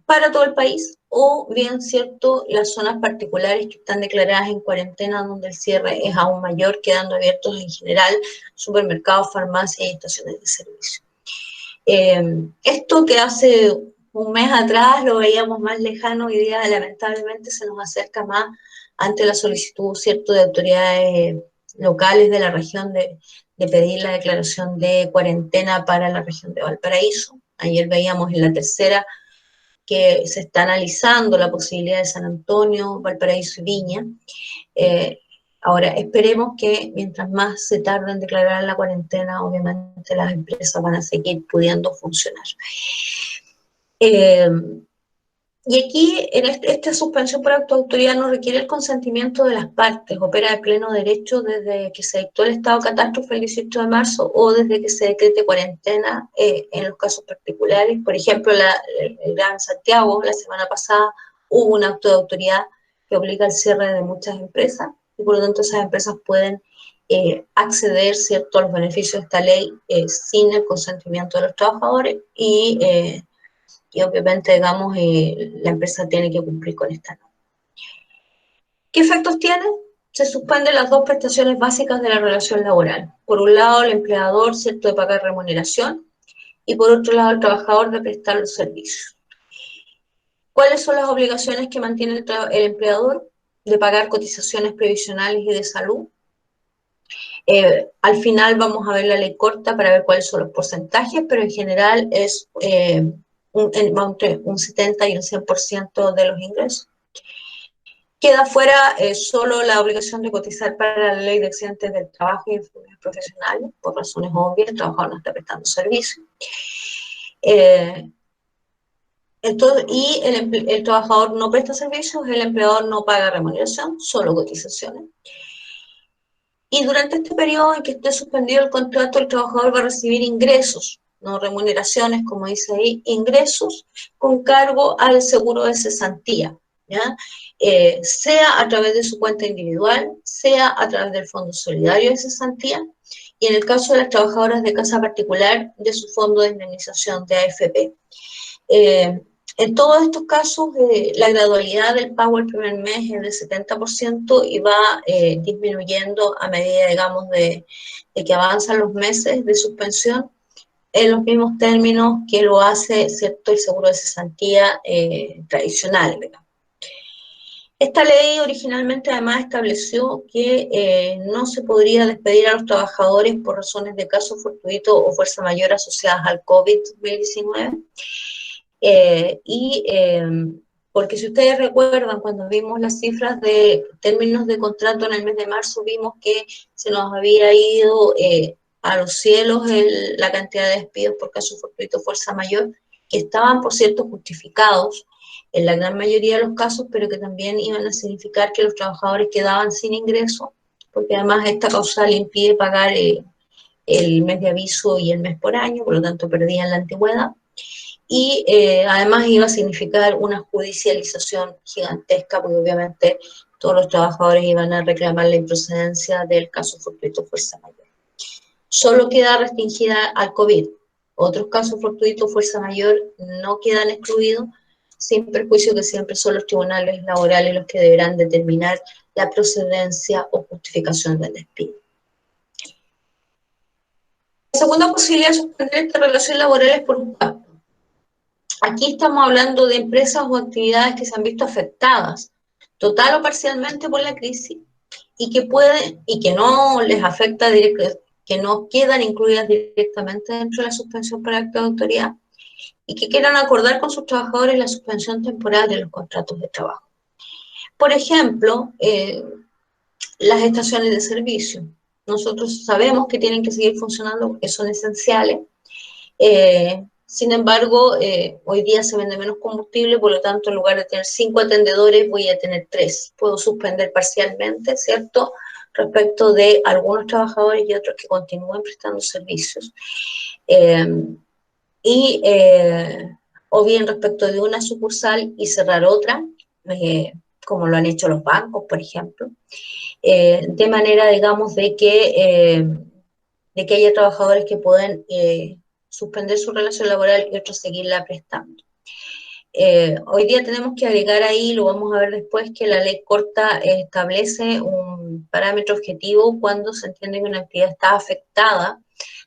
para todo el país, o bien, ¿cierto?, las zonas particulares que están declaradas en cuarentena, donde el cierre es aún mayor, quedando abiertos en general supermercados, farmacias y estaciones de servicio. Esto que hace un mes atrás lo veíamos más lejano, hoy día lamentablemente se nos acerca más ante la solicitud, ¿cierto?, de autoridades locales de la región de pedir la declaración de cuarentena para la región de Valparaíso. Ayer veíamos en la tercera que se está analizando la posibilidad de San Antonio, Valparaíso y Viña. Ahora, esperemos que mientras más se tarde en declarar la cuarentena, obviamente las empresas van a seguir pudiendo funcionar. Y aquí, en esta suspensión por acto de autoridad no requiere el consentimiento de las partes, opera de pleno derecho desde que se dictó el estado de catástrofe el 18 de marzo o desde que se decrete cuarentena en los casos particulares. Por ejemplo, el Gran Santiago, la semana pasada, hubo un acto de autoridad que obliga al cierre de muchas empresas y por lo tanto esas empresas pueden acceder, ¿cierto?, a los beneficios de esta ley sin el consentimiento de los trabajadores y obviamente, digamos, la empresa tiene que cumplir con esta norma. ¿Qué efectos tiene? Se suspenden las dos prestaciones básicas de la relación laboral. Por un lado, el empleador, ¿cierto?, de pagar remuneración y por otro lado, el trabajador de prestar los servicios. ¿Cuáles son las obligaciones que mantiene el empleador? De pagar cotizaciones previsionales y de salud. Al final vamos a ver la ley corta para ver cuáles son los porcentajes, pero en general es entre un 70 y un 100% de los ingresos. Queda fuera solo la obligación de cotizar para la ley de accidentes del trabajo y enfermedades profesionales, por razones obvias, el trabajador no está prestando servicio. Entonces, y el trabajador no presta servicios, el empleador no paga remuneración, solo cotizaciones. Y durante este periodo en que esté suspendido el contrato, el trabajador va a recibir ingresos, no remuneraciones, como dice ahí, ingresos con cargo al seguro de cesantía, ¿ya? Sea a través de su cuenta individual, sea a través del Fondo Solidario de Cesantía, y en el caso de las trabajadoras de casa particular, de su fondo de indemnización de AFP. En todos estos casos, la gradualidad del pago el primer mes es del 70% y va disminuyendo a medida, digamos, de que avanzan los meses de suspensión, en los mismos términos que lo hace, ¿cierto?, el seguro de cesantía tradicional, ¿verdad? Esta ley originalmente además estableció que no se podría despedir a los trabajadores por razones de caso fortuito o fuerza mayor asociadas al COVID-19. Porque si ustedes recuerdan, cuando vimos las cifras de términos de contrato en el mes de marzo, vimos que se nos había ido a los cielos la cantidad de despidos por caso fortuito o fuerza mayor, que estaban, por cierto, justificados en la gran mayoría de los casos, pero que también iban a significar que los trabajadores quedaban sin ingreso, porque además esta causal impide pagar el mes de aviso y el mes por año, por lo tanto perdían la antigüedad, y además iba a significar una judicialización gigantesca, porque obviamente todos los trabajadores iban a reclamar la improcedencia del caso fortuito fuerza mayor. Solo queda restringida al COVID. Otros casos fortuitos fuerza mayor no quedan excluidos, sin perjuicio que siempre son los tribunales laborales los que deberán determinar la procedencia o justificación del despido. La segunda posibilidad de suspender esta relación laboral es por un pacto. Aquí estamos hablando de empresas o actividades que se han visto afectadas, total o parcialmente, por la crisis, y que no les afecta directamente, que no quedan incluidas directamente dentro de la suspensión por acto de autoridad, y que quieran acordar con sus trabajadores la suspensión temporal de los contratos de trabajo. Por ejemplo, las estaciones de servicio. Nosotros sabemos que tienen que seguir funcionando porque son esenciales. Sin embargo, hoy día se vende menos combustible, por lo tanto, en lugar de tener 5 atendedores, voy a tener 3. Puedo suspender parcialmente, ¿cierto?, respecto de algunos trabajadores y otros que continúen prestando servicios. O bien respecto de una sucursal y cerrar otra, como lo han hecho los bancos, por ejemplo, de manera, digamos, de que haya trabajadores que puedan suspender su relación laboral y otros seguirla prestando. Hoy día tenemos que agregar ahí, lo vamos a ver después, que la ley corta establece un parámetro objetivo cuando se entiende que una actividad está afectada,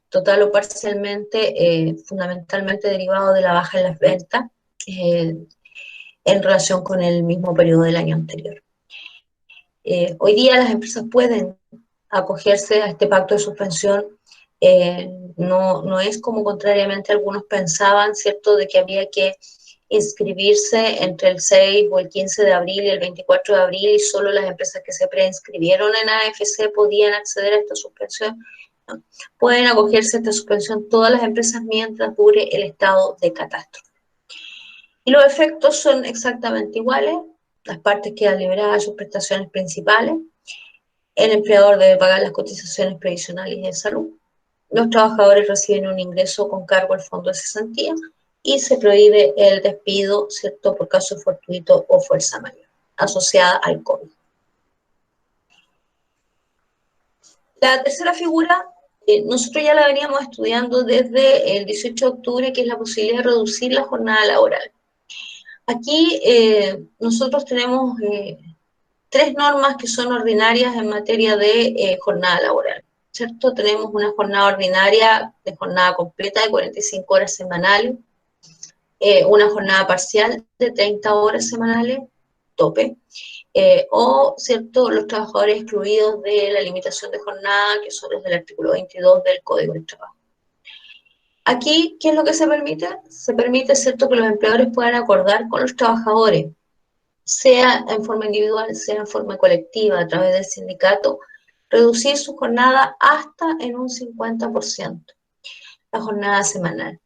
total o parcialmente, fundamentalmente derivado de la baja en las ventas, en relación con el mismo periodo del año anterior. Hoy día las empresas pueden acogerse a este pacto de suspensión. No es como contrariamente algunos pensaban, ¿cierto?, de que había que inscribirse entre el 6 o el 15 de abril y el 24 de abril y solo las empresas que se preinscribieron en AFC podían acceder a esta suspensión. ¿No? Pueden acogerse a esta suspensión todas las empresas mientras dure el estado de catástrofe. Y los efectos son exactamente iguales. Las partes quedan liberadas de sus prestaciones principales. El empleador debe pagar las cotizaciones previsionales y de salud. Los trabajadores reciben un ingreso con cargo al fondo de cesantía y se prohíbe el despido, ¿cierto?, por caso fortuito o fuerza mayor asociada al COVID. La tercera figura, nosotros ya la veníamos estudiando desde el 18 de octubre, que es la posibilidad de reducir la jornada laboral. Aquí nosotros tenemos 3 normas que son ordinarias en materia de jornada laboral, ¿cierto? Tenemos una jornada ordinaria de jornada completa de 45 horas semanales, una jornada parcial de 30 horas semanales, tope, ¿cierto?, los trabajadores excluidos de la limitación de jornada, que son los del artículo 22 del Código del Trabajo. Aquí, ¿qué es lo que se permite? Se permite, ¿cierto?, que los empleadores puedan acordar con los trabajadores, sea en forma individual, sea en forma colectiva, a través del sindicato, reducir su jornada hasta en un 50%, la jornada semanal.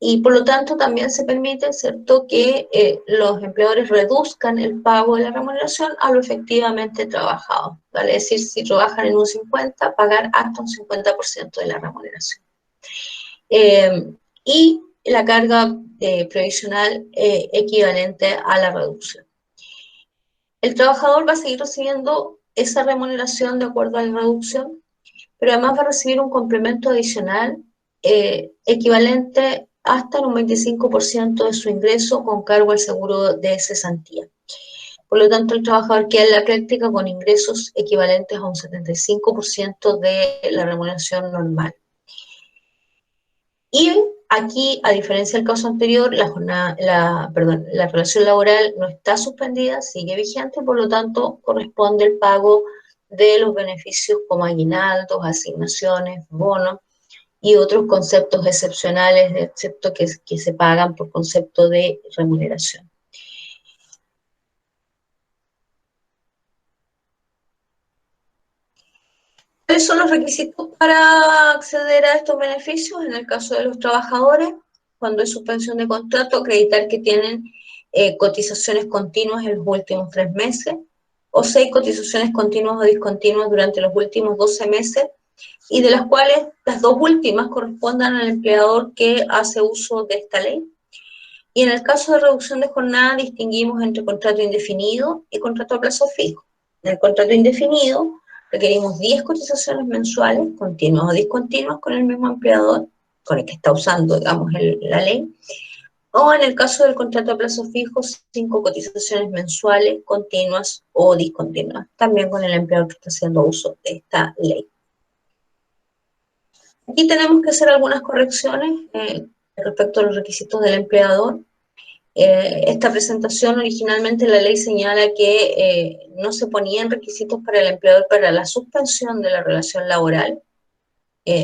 Y por lo tanto también se permite, ¿cierto?, que los empleadores reduzcan el pago de la remuneración a lo efectivamente trabajado. ¿Vale? Es decir, si trabajan en un 50%, pagar hasta un 50% de la remuneración. Y la carga previsional equivalente a la reducción. El trabajador va a seguir recibiendo esa remuneración de acuerdo a la reducción, pero además va a recibir un complemento adicional equivalente hasta un 25% de su ingreso con cargo al seguro de cesantía. Por lo tanto, el trabajador queda en la práctica con ingresos equivalentes a un 75% de la remuneración normal. Y aquí, a diferencia del caso anterior, la relación laboral no está suspendida, sigue vigente, por lo tanto, corresponde el pago de los beneficios como aguinaldos, asignaciones, bonos y otros conceptos excepcionales, excepto que se pagan por concepto de remuneración. ¿Cuáles son los requisitos para acceder a estos beneficios? En el caso de los trabajadores, cuando es suspensión de contrato, acreditar que tienen cotizaciones continuas en los últimos 3 meses, o 6 cotizaciones continuas o discontinuas durante los últimos 12 meses, y de las cuales las 2 últimas correspondan al empleador que hace uso de esta ley. Y en el caso de reducción de jornada, distinguimos entre contrato indefinido y contrato a plazo fijo. En el contrato indefinido, requerimos 10 cotizaciones mensuales, continuas o discontinuas, con el mismo empleador, con el que está usando, digamos, la ley. O en el caso del contrato a plazo fijo, 5 cotizaciones mensuales, continuas o discontinuas, también con el empleador que está haciendo uso de esta ley. Aquí tenemos que hacer algunas correcciones respecto a los requisitos del empleador. Esta presentación, originalmente la ley señala que no se ponían requisitos para el empleador para la suspensión de la relación laboral.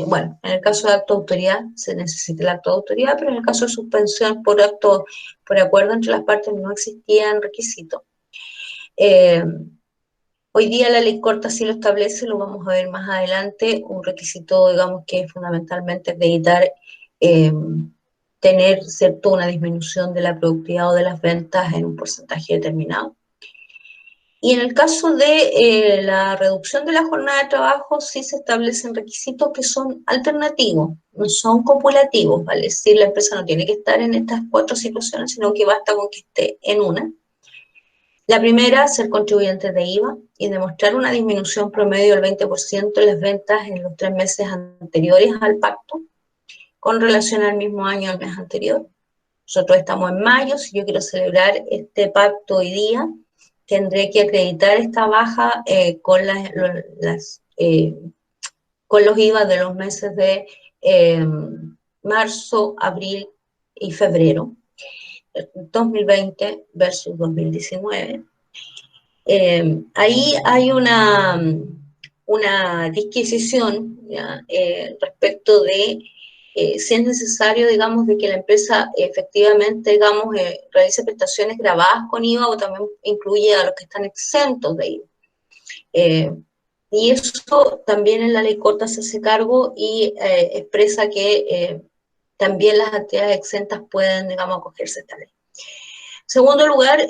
Bueno, en el caso de acto de autoridad se necesita el acto de autoridad, pero en el caso de suspensión por acuerdo entre las partes no existían requisitos. Hoy día la ley corta sí lo establece, lo vamos a ver más adelante, un requisito, digamos, que fundamentalmente es de evitar tener, ¿cierto?, una disminución de la productividad o de las ventas en un porcentaje determinado. Y en el caso de la reducción de la jornada de trabajo, sí se establecen requisitos que son alternativos, no son copulativos, ¿vale? Es decir, la empresa no tiene que estar en estas 4 situaciones, sino que basta con que esté en una. La primera, ser contribuyentes de IVA y demostrar una disminución promedio del 20% en las ventas en los 3 meses anteriores al pacto, con relación al mismo año al mes anterior. Nosotros estamos en mayo, si yo quiero celebrar este pacto hoy día, tendré que acreditar esta baja con los IVA de los meses de marzo, abril y febrero, 2020 versus 2019. Ahí hay una disquisición respecto de si es necesario, digamos, de que la empresa efectivamente, digamos, realice prestaciones grabadas con IVA o también incluye a los que están exentos de IVA. Y eso también en la ley corta se hace cargo y expresa que también las actividades exentas pueden, digamos, acogerse a esta ley. En segundo lugar,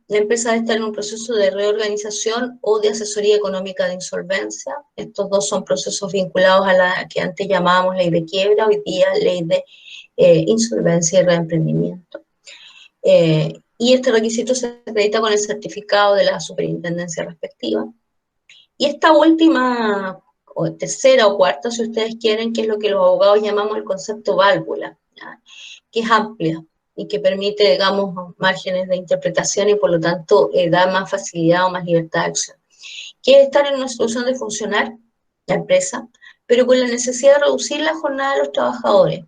la empresa debe estar en un proceso de reorganización o de asesoría económica de insolvencia. Estos dos son procesos vinculados a la que antes llamábamos ley de quiebra, hoy día ley de insolvencia y reemprendimiento. Y este requisito se acredita con el certificado de la superintendencia respectiva. Y esta última, o tercera o cuarta, si ustedes quieren, que es lo que los abogados llamamos el concepto válvula, ¿ya?, que es amplia y que permite, digamos, márgenes de interpretación y por lo tanto da más facilidad o más libertad de acción. Que es estar en una situación de funcionar la empresa, pero con la necesidad de reducir la jornada de los trabajadores,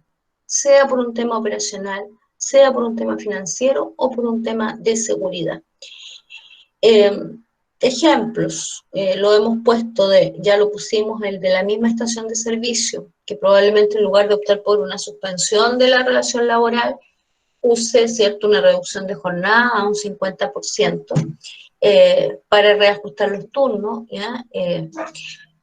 sea por un tema operacional, sea por un tema financiero o por un tema de seguridad. Ejemplos, lo hemos puesto, ya lo pusimos, el de la misma estación de servicio, que probablemente en lugar de optar por una suspensión de la relación laboral, use, ¿cierto?, una reducción de jornada a un 50% para reajustar los turnos, ¿ya?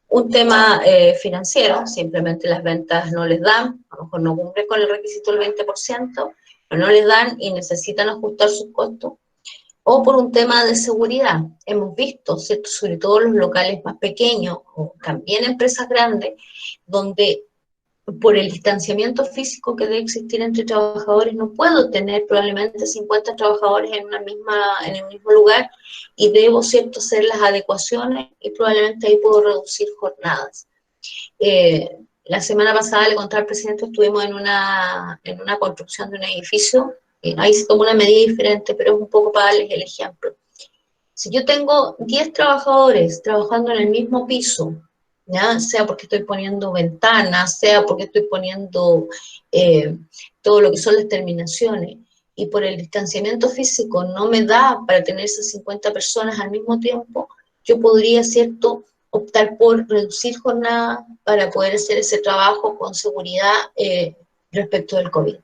Un tema financiero, simplemente las ventas no les dan, a lo mejor no cumple con el requisito del 20%, pero no les dan y necesitan ajustar sus costos. O por un tema de seguridad. Hemos visto, ¿cierto?, sobre todo los locales más pequeños, o también empresas grandes, donde por el distanciamiento físico que debe existir entre trabajadores, no puedo tener probablemente 50 trabajadores en el mismo lugar y debo, ¿cierto?, hacer las adecuaciones y probablemente ahí puedo reducir jornadas. La semana pasada, le conté al presidente, estuvimos en una construcción de un edificio, ahí se tomó una medida diferente, pero es un poco para darles el ejemplo. Si yo tengo 10 trabajadores trabajando en el mismo piso, ¿ya? Sea porque estoy poniendo ventanas, sea porque estoy poniendo todo lo que son las terminaciones, y por el distanciamiento físico no me da para tener esas 50 personas al mismo tiempo, yo podría, ¿cierto?, optar por reducir jornada para poder hacer ese trabajo con seguridad respecto del COVID.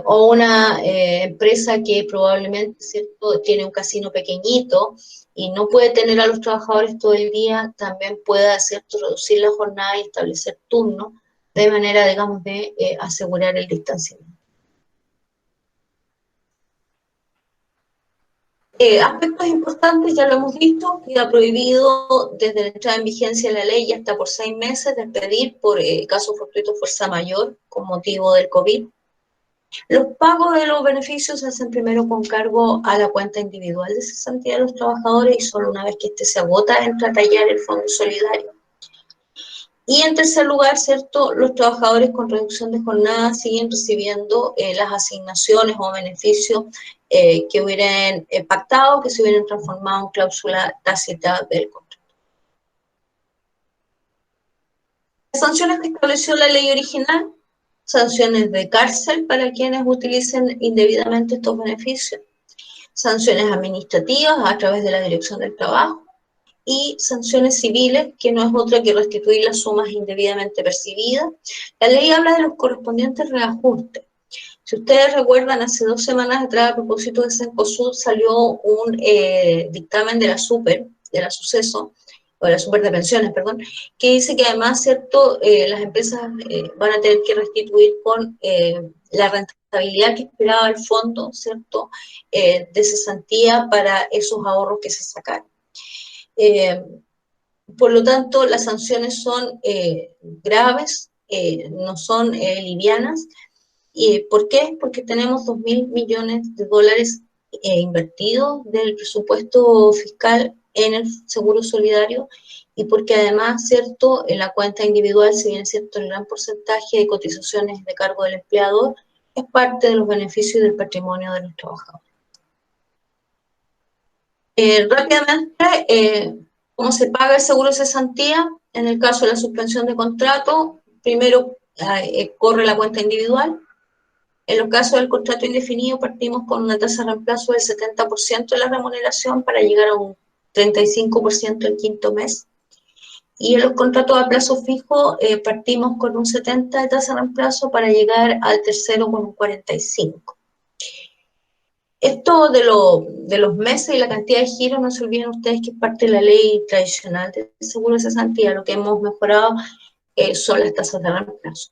O una empresa que probablemente, ¿cierto?, tiene un casino pequeñito y no puede tener a los trabajadores todo el día, también pueda, ¿cierto?, reducir la jornada y establecer turnos de manera, digamos, de asegurar el distanciamiento. Aspectos importantes, ya lo hemos visto, queda prohibido desde la entrada en vigencia de la ley y hasta por 6 meses despedir por caso fortuito fuerza mayor con motivo del COVID. Los pagos de los beneficios se hacen primero con cargo a la cuenta individual de cesantía de los trabajadores y solo una vez que este se agota entra a tallar el fondo solidario. Y en tercer lugar, ¿cierto?, los trabajadores con reducción de jornada siguen recibiendo las asignaciones o beneficios que hubieran pactado, que se hubieran transformado en cláusula tácita del contrato. Las sanciones que estableció la ley original: sanciones de cárcel para quienes utilicen indebidamente estos beneficios, sanciones administrativas a través de la Dirección del Trabajo, y sanciones civiles, que no es otra que restituir las sumas indebidamente percibidas. La ley habla de los correspondientes reajustes. Si ustedes recuerdan, hace 2 semanas atrás, a propósito de Cencosud, salió un dictamen de la Suceso, o de la Super de Pensiones, perdón, que dice que además, ¿cierto?, las empresas van a tener que restituir con la rentabilidad que esperaba el fondo, ¿cierto?, de cesantía para esos ahorros que se sacaron. Por lo tanto, las sanciones son graves, no son livianas. ¿Por qué? Porque tenemos 2.000 millones de dólares invertidos del presupuesto fiscal en el seguro solidario, y porque además, ¿cierto?, en la cuenta individual, si bien es cierto, el gran porcentaje de cotizaciones de cargo del empleador es parte de los beneficios del patrimonio de los trabajadores. Rápidamente, ¿cómo se paga el seguro de cesantía? En el caso de la suspensión de contrato, primero corre la cuenta individual. En los casos del contrato indefinido, partimos con una tasa de reemplazo del 70% de la remuneración para llegar a un 35% el quinto mes. Y en los contratos a plazo fijo, partimos con un 70% de tasa de reemplazo para llegar al tercero con un 45%. Esto de los meses y la cantidad de giros, no se olviden ustedes que es parte de la ley tradicional del seguro de cesantía. Lo que hemos mejorado son las tasas de reemplazo.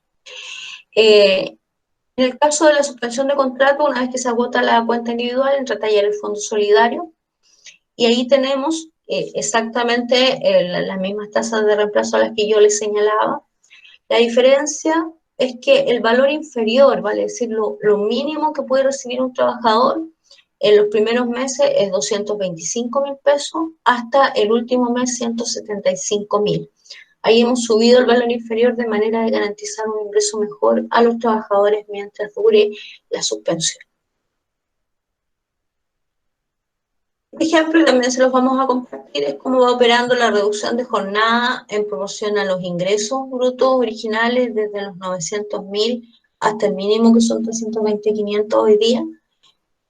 En el caso de la suspensión de contrato, una vez que se agota la cuenta individual, entra a tallar el fondo solidario, y ahí tenemos exactamente las mismas tasas de reemplazo a las que yo les señalaba. La diferencia es que el valor inferior, vale decir, lo mínimo que puede recibir un trabajador en los primeros meses es 225.000 pesos, hasta el último mes 175.000. Ahí hemos subido el valor inferior de manera de garantizar un ingreso mejor a los trabajadores mientras dure la suspensión. Este ejemplo, también se los vamos a compartir, es cómo va operando la reducción de jornada en proporción a los ingresos brutos originales desde los 900.000 hasta el mínimo, que son 320.500 hoy día,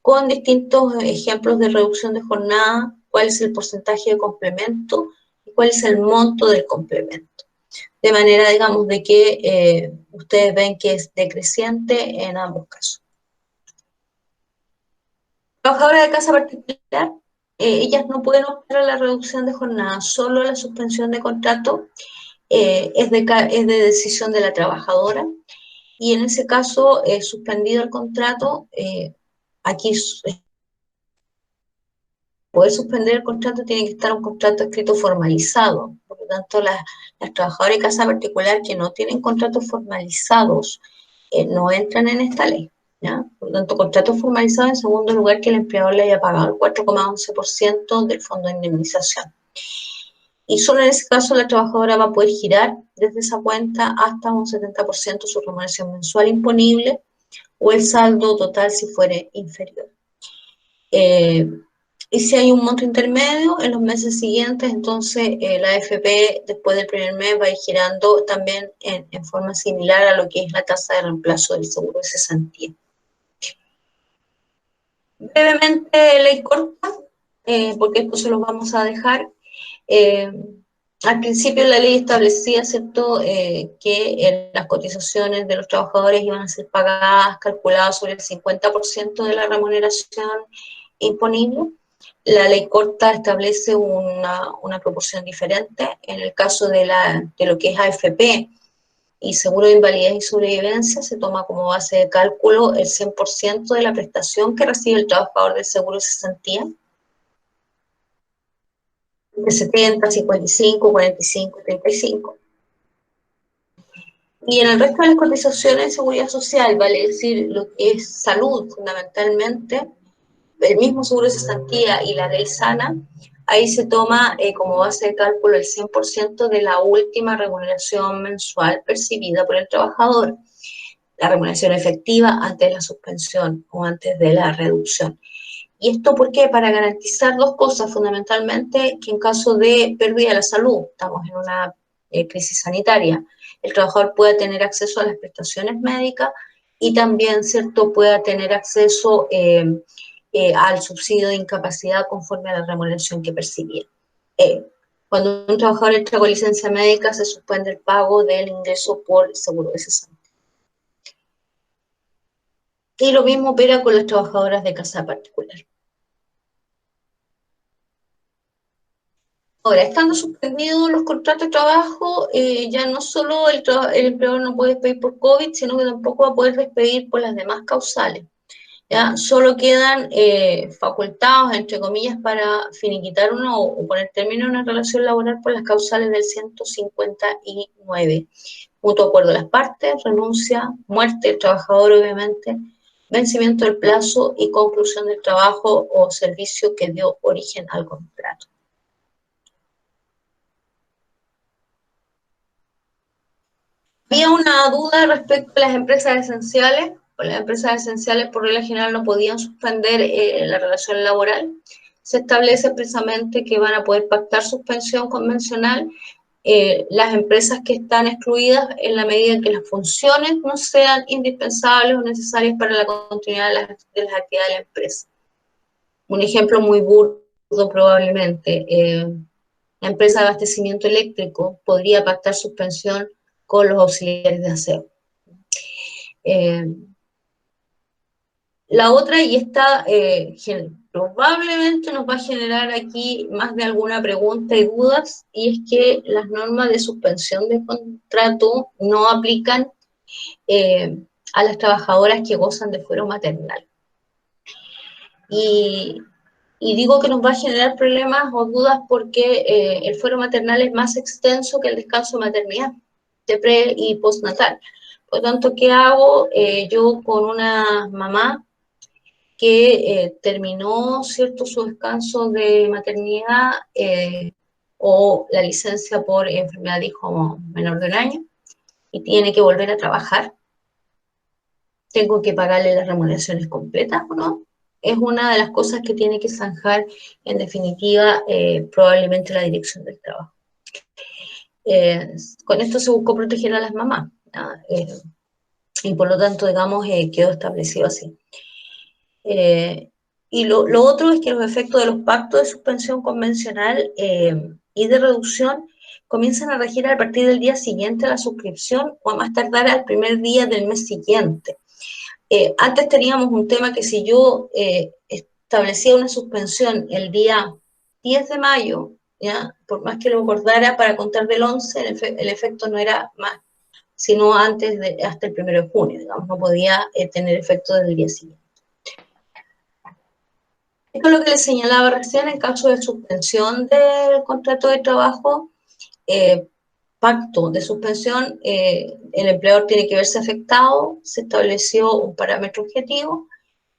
con distintos ejemplos de reducción de jornada, cuál es el porcentaje de complemento y cuál es el monto del complemento. De manera, digamos, de que ustedes ven que es decreciente en ambos casos. Trabajadoras de casa particular, ellas no pueden optar a la reducción de jornada, solo la suspensión de contrato es de decisión de la trabajadora, y en ese caso, suspendido el contrato, aquí poder suspender el contrato tiene que estar un contrato escrito formalizado. Por lo tanto, las trabajadoras de casa particular que no tienen contratos formalizados no entran en esta ley, ¿ya? Por lo tanto, contrato formalizado, en segundo lugar, que el empleador le haya pagado el 4,11% del fondo de indemnización. Y solo en ese caso la trabajadora va a poder girar desde esa cuenta hasta un 70% su remuneración mensual imponible, o el saldo total si fuere inferior. Y si hay un monto intermedio, en los meses siguientes, entonces la AFP después del primer mes va a ir girando también en forma similar a lo que es la tasa de reemplazo del seguro de cesantía. Brevemente, ley corta, porque esto se lo vamos a dejar. Al principio la ley establecía, ¿cierto?, que las cotizaciones de los trabajadores iban a ser pagadas, calculadas sobre el 50% de la remuneración imponible. La ley corta establece una proporción diferente. En el caso de lo que es AFP y seguro de invalidez y sobrevivencia, se toma como base de cálculo el 100% de la prestación que recibe el trabajador del seguro de cesantía, de 70, 55, 45, 35. Y en el resto de las cotizaciones de seguridad social, vale decir, lo que es salud fundamentalmente, el mismo seguro de cesantía y la ley sana, ahí se toma como base de cálculo el 100% de la última remuneración mensual percibida por el trabajador, la remuneración efectiva antes de la suspensión o antes de la reducción. ¿Y esto por qué? Para garantizar dos cosas, fundamentalmente, que en caso de pérdida de la salud, estamos en una crisis sanitaria, el trabajador pueda tener acceso a las prestaciones médicas y también, ¿cierto?, pueda tener acceso al subsidio de incapacidad conforme a la remuneración que percibía. Cuando un trabajador entra con licencia médica, se suspende el pago del ingreso por seguro de cesantía. Y lo mismo opera con las trabajadoras de casa particular. Ahora, estando suspendidos los contratos de trabajo, ya no solo el empleador no puede despedir por COVID, sino que tampoco va a poder despedir por las demás causales. ¿Ya? Solo quedan facultados, entre comillas, para finiquitar o poner término a una relación laboral por las causales del 159. Mutuo acuerdo de las partes, renuncia, muerte del trabajador, obviamente, vencimiento del plazo y conclusión del trabajo o servicio que dio origen al contrato. Había una duda respecto a las empresas esenciales. Las empresas esenciales por regla general no podían suspender la relación laboral. Se establece precisamente que van a poder pactar suspensión convencional las empresas que están excluidas en la medida en que las funciones no sean indispensables o necesarias para la continuidad de las actividades de la empresa. Un ejemplo muy burdo probablemente, la empresa de abastecimiento eléctrico podría pactar suspensión con los auxiliares de aseo. La otra, y esta probablemente nos va a generar aquí más de alguna pregunta y dudas, y es que las normas de suspensión de contrato no aplican a las trabajadoras que gozan de fuero maternal. Y digo que nos va a generar problemas o dudas porque el fuero maternal es más extenso que el descanso de maternidad, de pre y postnatal. Por lo tanto, ¿qué hago yo con una mamá que terminó, ¿cierto?, su descanso de maternidad o la licencia por enfermedad de hijo menor de 1 año y tiene que volver a trabajar? ¿Tengo que pagarle las remuneraciones completas o no? Es una de las cosas que tiene que zanjar, en definitiva, probablemente la Dirección del Trabajo. Con esto se buscó proteger a las mamás, y por lo tanto, digamos, quedó establecido así. Y lo otro es que los efectos de los pactos de suspensión convencional y de reducción comienzan a regir a partir del día siguiente a la suscripción o a más tardar al primer día del mes siguiente. Antes teníamos un tema que si yo establecía una suspensión el día 10 de mayo, ¿ya?, por más que lo acordara para contar del 11, el efecto no era más, sino antes hasta el 1 de junio, digamos, no podía tener efecto desde el día siguiente. Esto es lo que les señalaba recién. En caso de suspensión del contrato de trabajo, pacto de suspensión, el empleador tiene que verse afectado. Se estableció un parámetro objetivo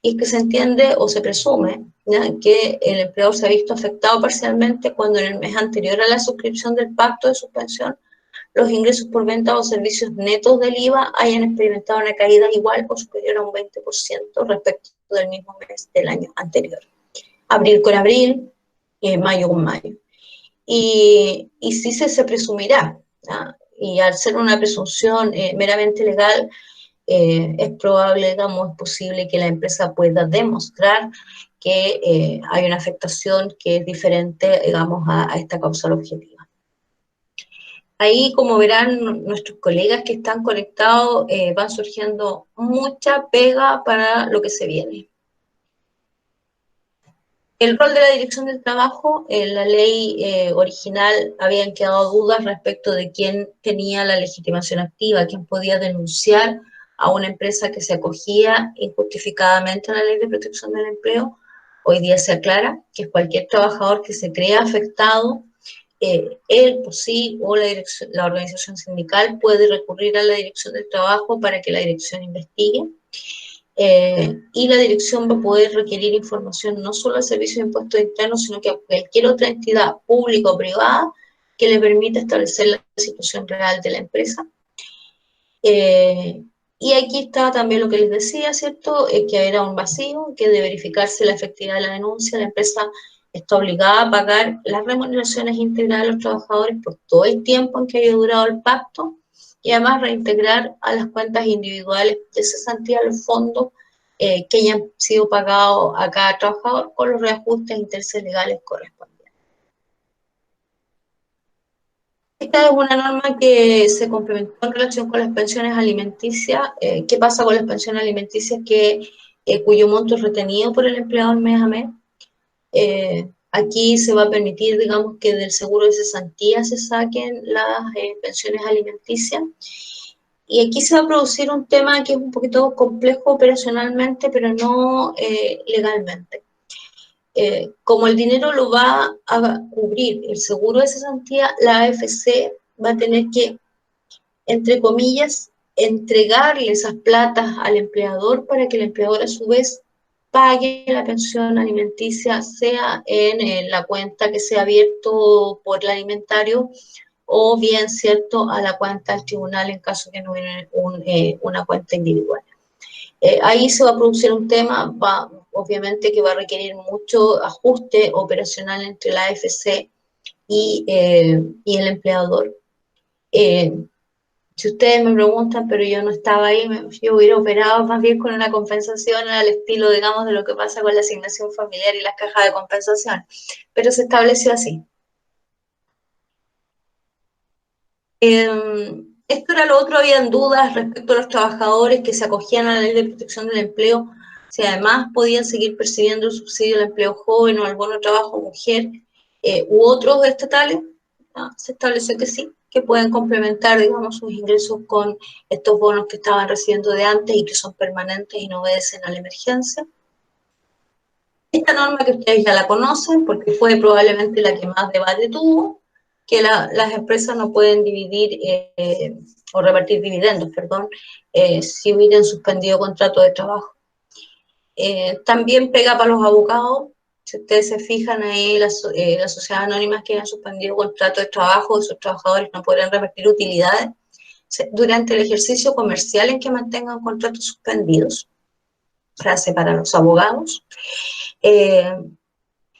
y es que se entiende o se presume, ¿ya?, que el empleador se ha visto afectado parcialmente cuando en el mes anterior a la suscripción del pacto de suspensión los ingresos por venta o servicios netos del IVA hayan experimentado una caída igual o superior a un 20% respecto del mismo mes del año anterior. abril con abril, mayo con mayo. Y sí se presumirá, ¿ah? Y al ser una presunción meramente legal, es probable, digamos, es posible que la empresa pueda demostrar que hay una afectación que es diferente, digamos, a esta causal objetiva. Ahí, como verán nuestros colegas que están conectados, van surgiendo mucha pega para lo que se viene. El rol de la Dirección del Trabajo, en la ley original habían quedado dudas respecto de quién tenía la legitimación activa, quién podía denunciar a una empresa que se acogía injustificadamente a la Ley de Protección del Empleo. Hoy día se aclara que es cualquier trabajador que se crea afectado, él por sí o la organización sindical puede recurrir a la Dirección del Trabajo para que la dirección investigue. Y la dirección va a poder requerir información no solo al Servicio de Impuestos Internos, sino que a cualquier otra entidad pública o privada que le permita establecer la situación real de la empresa. Y aquí está también lo que les decía, ¿cierto? Que era un vacío, que de verificarse la efectividad de la denuncia, la empresa está obligada a pagar las remuneraciones íntegras de los trabajadores por todo el tiempo en que haya durado el pacto, y además reintegrar a las cuentas individuales de cesantía los fondos que hayan sido pagados a cada trabajador con los reajustes e intereses legales correspondientes. Esta es una norma que se complementó en relación con las pensiones alimenticias. ¿Qué pasa con las pensiones alimenticias cuyo monto es retenido por el empleador mes a mes? Aquí se va a permitir, digamos, que del seguro de cesantía se saquen las pensiones alimenticias. Y aquí se va a producir un tema que es un poquito complejo operacionalmente, pero no legalmente. Como el dinero lo va a cubrir el seguro de cesantía, la AFC va a tener que, entre comillas, entregarle esas platas al empleador para que el empleador a su vez pague la pensión alimenticia, sea en la cuenta que sea abierto por el alimentario o bien, ¿cierto?, a la cuenta del tribunal en caso que no hubiera una cuenta individual. Ahí se va a producir un tema, obviamente que va a requerir mucho ajuste operacional entre la AFC y el empleador. Si ustedes me preguntan, pero yo no estaba ahí, yo hubiera operado más bien con una compensación al estilo, digamos, de lo que pasa con la asignación familiar y las cajas de compensación, pero se estableció así. Esto era lo otro, habían dudas respecto a los trabajadores que se acogían a la Ley de Protección del Empleo, si además podían seguir percibiendo el subsidio del empleo joven o el bono de trabajo mujer u otros estatales. Se estableció que sí, que pueden complementar, digamos, sus ingresos con estos bonos que estaban recibiendo de antes y que son permanentes y no obedecen a la emergencia. Esta norma que ustedes ya la conocen porque fue probablemente la que más debate tuvo, que las empresas no pueden dividir o repartir dividendos, perdón, si hubieran suspendido contrato de trabajo. También pega para los abogados. Si ustedes se fijan ahí, las sociedades anónimas que han suspendido contrato de trabajo, sus trabajadores no podrán repartir utilidades durante el ejercicio comercial en que mantengan contratos suspendidos. Frase para los abogados.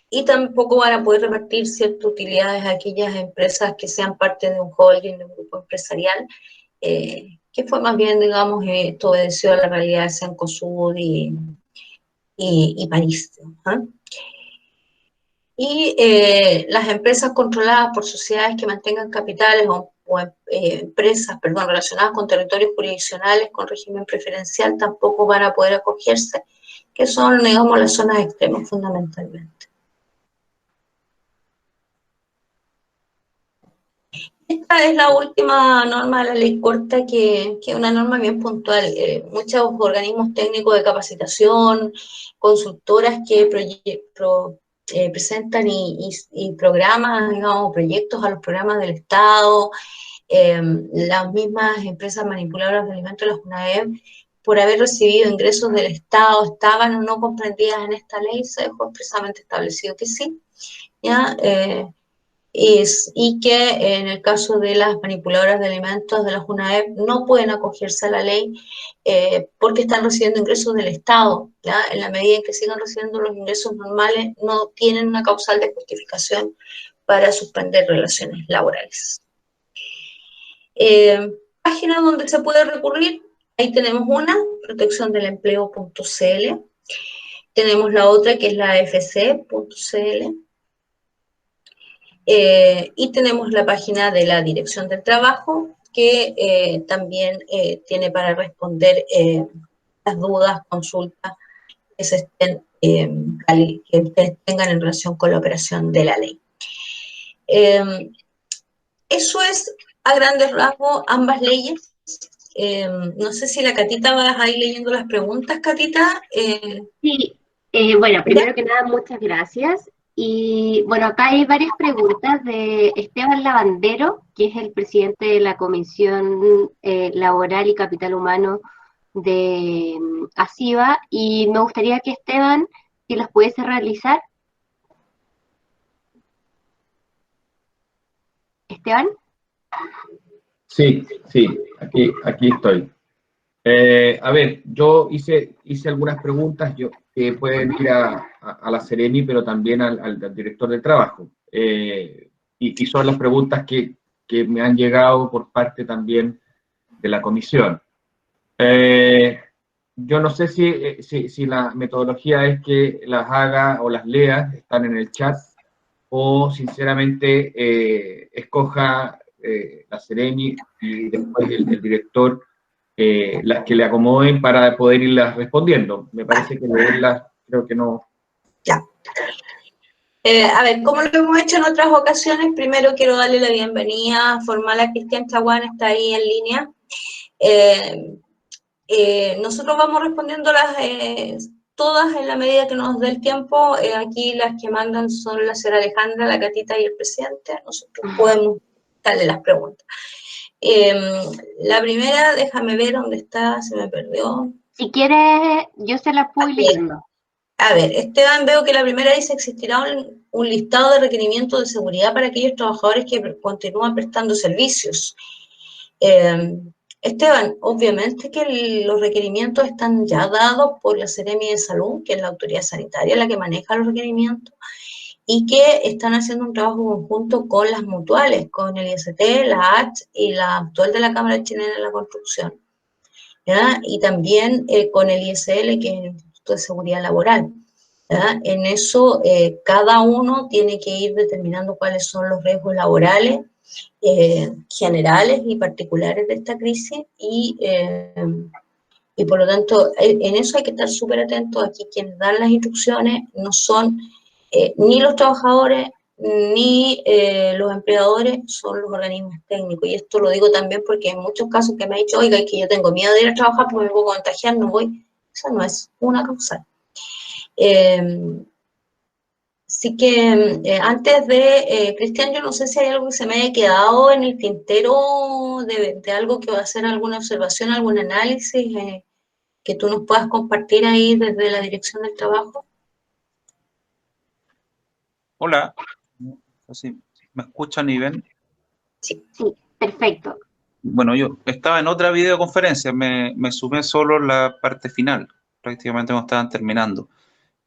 Y tampoco van a poder repartir ciertas utilidades a aquellas empresas que sean parte de un holding, de un grupo empresarial, que fue más bien, digamos, esto obedeció a la realidad de Cencosud y París. Y las empresas controladas por sociedades que mantengan capitales o empresas, perdón, relacionadas con territorios jurisdiccionales con régimen preferencial tampoco van a poder acogerse, que son, digamos, las zonas extremas fundamentalmente. Esta es la última norma de la ley corta, que es una norma bien puntual. Muchos organismos técnicos de capacitación, consultoras que presentan y programas, digamos, proyectos a los programas del Estado, las mismas empresas manipuladoras de alimentos de la JUNAEB, por haber recibido ingresos del Estado, estaban o no comprendidas en esta ley, se dejó expresamente establecido que sí, ¿ya? y que en el caso de las manipuladoras de alimentos de la JUNAEP no pueden acogerse a la ley porque están recibiendo ingresos del Estado, ¿ya? En la medida en que sigan recibiendo los ingresos normales, no tienen una causal de justificación para suspender relaciones laborales. Página donde se puede recurrir, ahí tenemos una, protecciondelempleo.cl, tenemos la otra que es la afc.cl, y tenemos la página de la Dirección del Trabajo, que también tiene para responder las dudas, consultas que ustedes tengan en relación con la operación de la ley. Eso es, a grandes rasgos, ambas leyes. No sé si la Catita va a ir leyendo las preguntas, Catita. Sí, bueno, primero que nada, muchas gracias. Y bueno, acá hay varias preguntas de Esteban Lavandero, que es el presidente de la Comisión Laboral y Capital Humano de ACIBA, y me gustaría que Esteban, si las pudiese realizar. Esteban. Sí, aquí estoy. A ver, yo hice algunas preguntas que pueden ir a la Seremi, pero también al director de trabajo. Y son las preguntas que me han llegado por parte también de la comisión. Yo no sé si la metodología es que las haga o las lea, están en el chat, o sinceramente escoja la Seremi y después el director las que le acomoden para poder irlas respondiendo. Me parece que leerlas creo que no. Ya. A ver, como lo hemos hecho en otras ocasiones, primero quiero darle la bienvenida formal a Cristian Chaguán, está ahí en línea. Nosotros vamos respondiendo todas en la medida que nos dé el tiempo. Aquí las que mandan son la señora Alejandra, la Catita y el presidente. Nosotros podemos darle las preguntas. La primera, déjame ver dónde está, se me perdió. Si quieres, yo se la puedo ir leyendo. A ver, Esteban, veo que la primera dice: existirá un listado de requerimientos de seguridad para aquellos trabajadores que continúan prestando servicios. Esteban, obviamente que los requerimientos están ya dados por la Seremi de Salud, que es la autoridad sanitaria la que maneja los requerimientos, y que están haciendo un trabajo conjunto con las mutuales, con el IST, la ACH y la actual de la Cámara Chilena de la Construcción, ¿ya? Y también con el ISL, que es el Instituto de Seguridad Laboral, ¿ya? En eso cada uno tiene que ir determinando cuáles son los riesgos laborales generales y particulares de esta crisis, y por lo tanto en eso hay que estar súper atentos. Aquí quienes dan las instrucciones no son ni los trabajadores ni los empleadores, son los organismos técnicos. Y esto lo digo también porque en muchos casos que me ha dicho: oiga, es que yo tengo miedo de ir a trabajar porque me puedo contagiar, no voy. Esa no es una causa. Así que antes de, Cristian, yo no sé si hay algo que se me haya quedado en el tintero de algo que va a hacer alguna observación, algún análisis que tú nos puedas compartir ahí desde la Dirección del Trabajo. Hola, ¿me escuchan y ven? Sí. Sí, perfecto. Bueno, yo estaba en otra videoconferencia, me sumé solo la parte final, prácticamente no estaban terminando.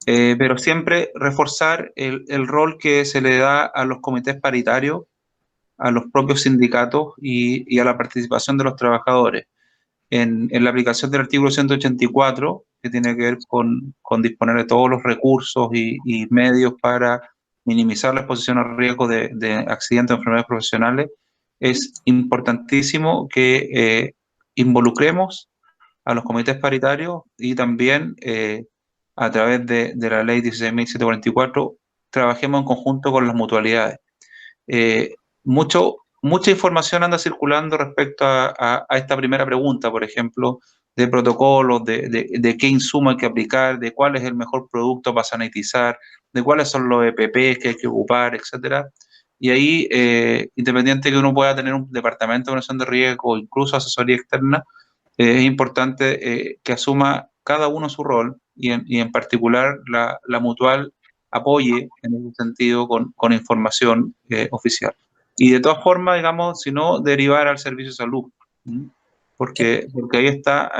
Pero siempre reforzar el rol que se le da a los comités paritarios, a los propios sindicatos y a la participación de los trabajadores. En la aplicación del artículo 184, que tiene que ver con disponer de todos los recursos y medios para minimizar la exposición al riesgo de accidentes o enfermedades profesionales, es importantísimo que involucremos a los comités paritarios y también a través de la ley 16.744 trabajemos en conjunto con las mutualidades. Mucha información anda circulando respecto a esta primera pregunta, por ejemplo, de protocolos, de qué insumo hay que aplicar, de cuál es el mejor producto para sanitizar, de cuáles son los EPPs que hay que ocupar, etcétera. Y ahí, independiente que uno pueda tener un departamento de prevención de riesgo o incluso asesoría externa, es importante que asuma cada uno su rol y en particular la mutual apoye en ese sentido con información oficial. Y de todas formas, digamos, si no, derivar al servicio de salud, porque ahí está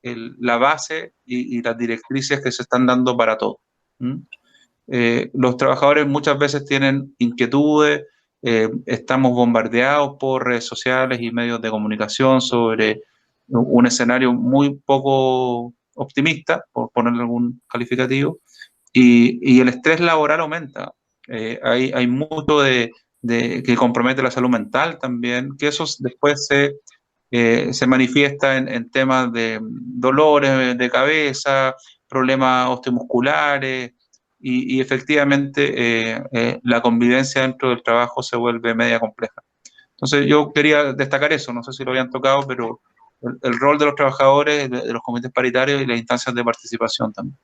la base y las directrices que se están dando para todo. Los trabajadores muchas veces tienen inquietudes, estamos bombardeados por redes sociales y medios de comunicación sobre un escenario muy poco optimista, por ponerle algún calificativo, y el estrés laboral aumenta. Hay mucho que compromete la salud mental también, que eso después se manifiesta en temas de dolores de cabeza, problemas osteomusculares, y efectivamente la convivencia dentro del trabajo se vuelve media compleja. Entonces yo quería destacar eso, no sé si lo habían tocado, pero el rol de los trabajadores, de los comités paritarios y las instancias de participación también.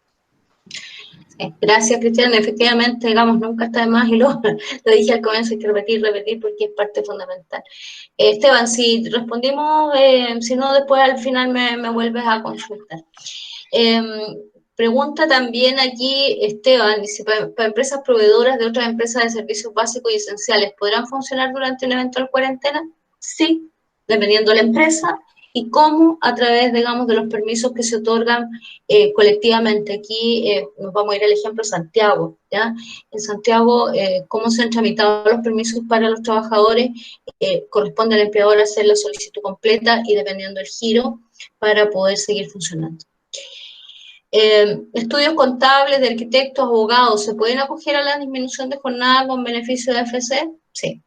Gracias, Cristian. Efectivamente, digamos, nunca está de más, y lo dije al comienzo, hay que repetir porque es parte fundamental. Esteban, si respondimos, si no, después al final me vuelves a consultar. Pregunta también aquí, Esteban, dice, para empresas proveedoras de otras empresas de servicios básicos y esenciales, ¿podrán funcionar durante una eventual cuarentena? Sí, dependiendo de la empresa. ¿Y cómo? A través, digamos, de los permisos que se otorgan colectivamente. Aquí nos vamos a ir al ejemplo de Santiago, ¿ya? En Santiago, ¿cómo se han tramitado los permisos para los trabajadores? Corresponde al empleador hacer la solicitud completa y dependiendo del giro para poder seguir funcionando. Estudios contables de arquitectos, abogados, ¿se pueden acoger a la disminución de jornada con beneficio de AFC? Sí.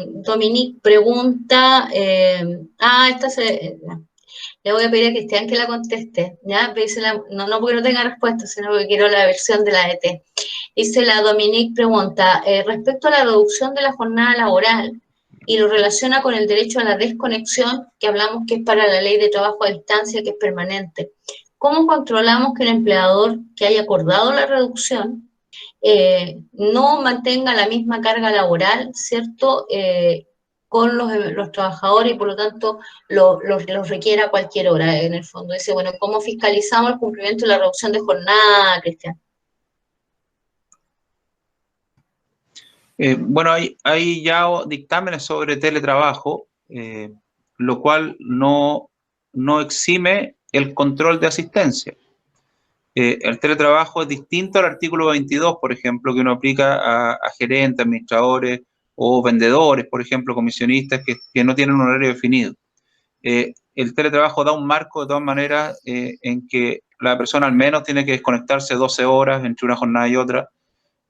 Dominique pregunta, le voy a pedir a Cristian que la conteste, ¿ya? No porque no tenga respuesta, sino porque quiero la versión de la ET. Dice la Dominique pregunta, respecto a la reducción de la jornada laboral, y lo relaciona con el derecho a la desconexión, que hablamos que es para la ley de trabajo a distancia, que es permanente. ¿Cómo controlamos que el empleador que haya acordado la reducción no mantenga la misma carga laboral, ¿cierto?, con los trabajadores y por lo tanto los requiera a cualquier hora, en el fondo? Dice, bueno, ¿cómo fiscalizamos el cumplimiento de la reducción de jornada, Cristian? Bueno, hay ya dictámenes sobre teletrabajo, lo cual no exime el control de asistencia. El teletrabajo es distinto al artículo 22, por ejemplo, que uno aplica a gerentes, administradores o vendedores, por ejemplo, comisionistas que no tienen un horario definido. El teletrabajo da un marco, de todas maneras, en que la persona al menos tiene que desconectarse 12 horas entre una jornada y otra.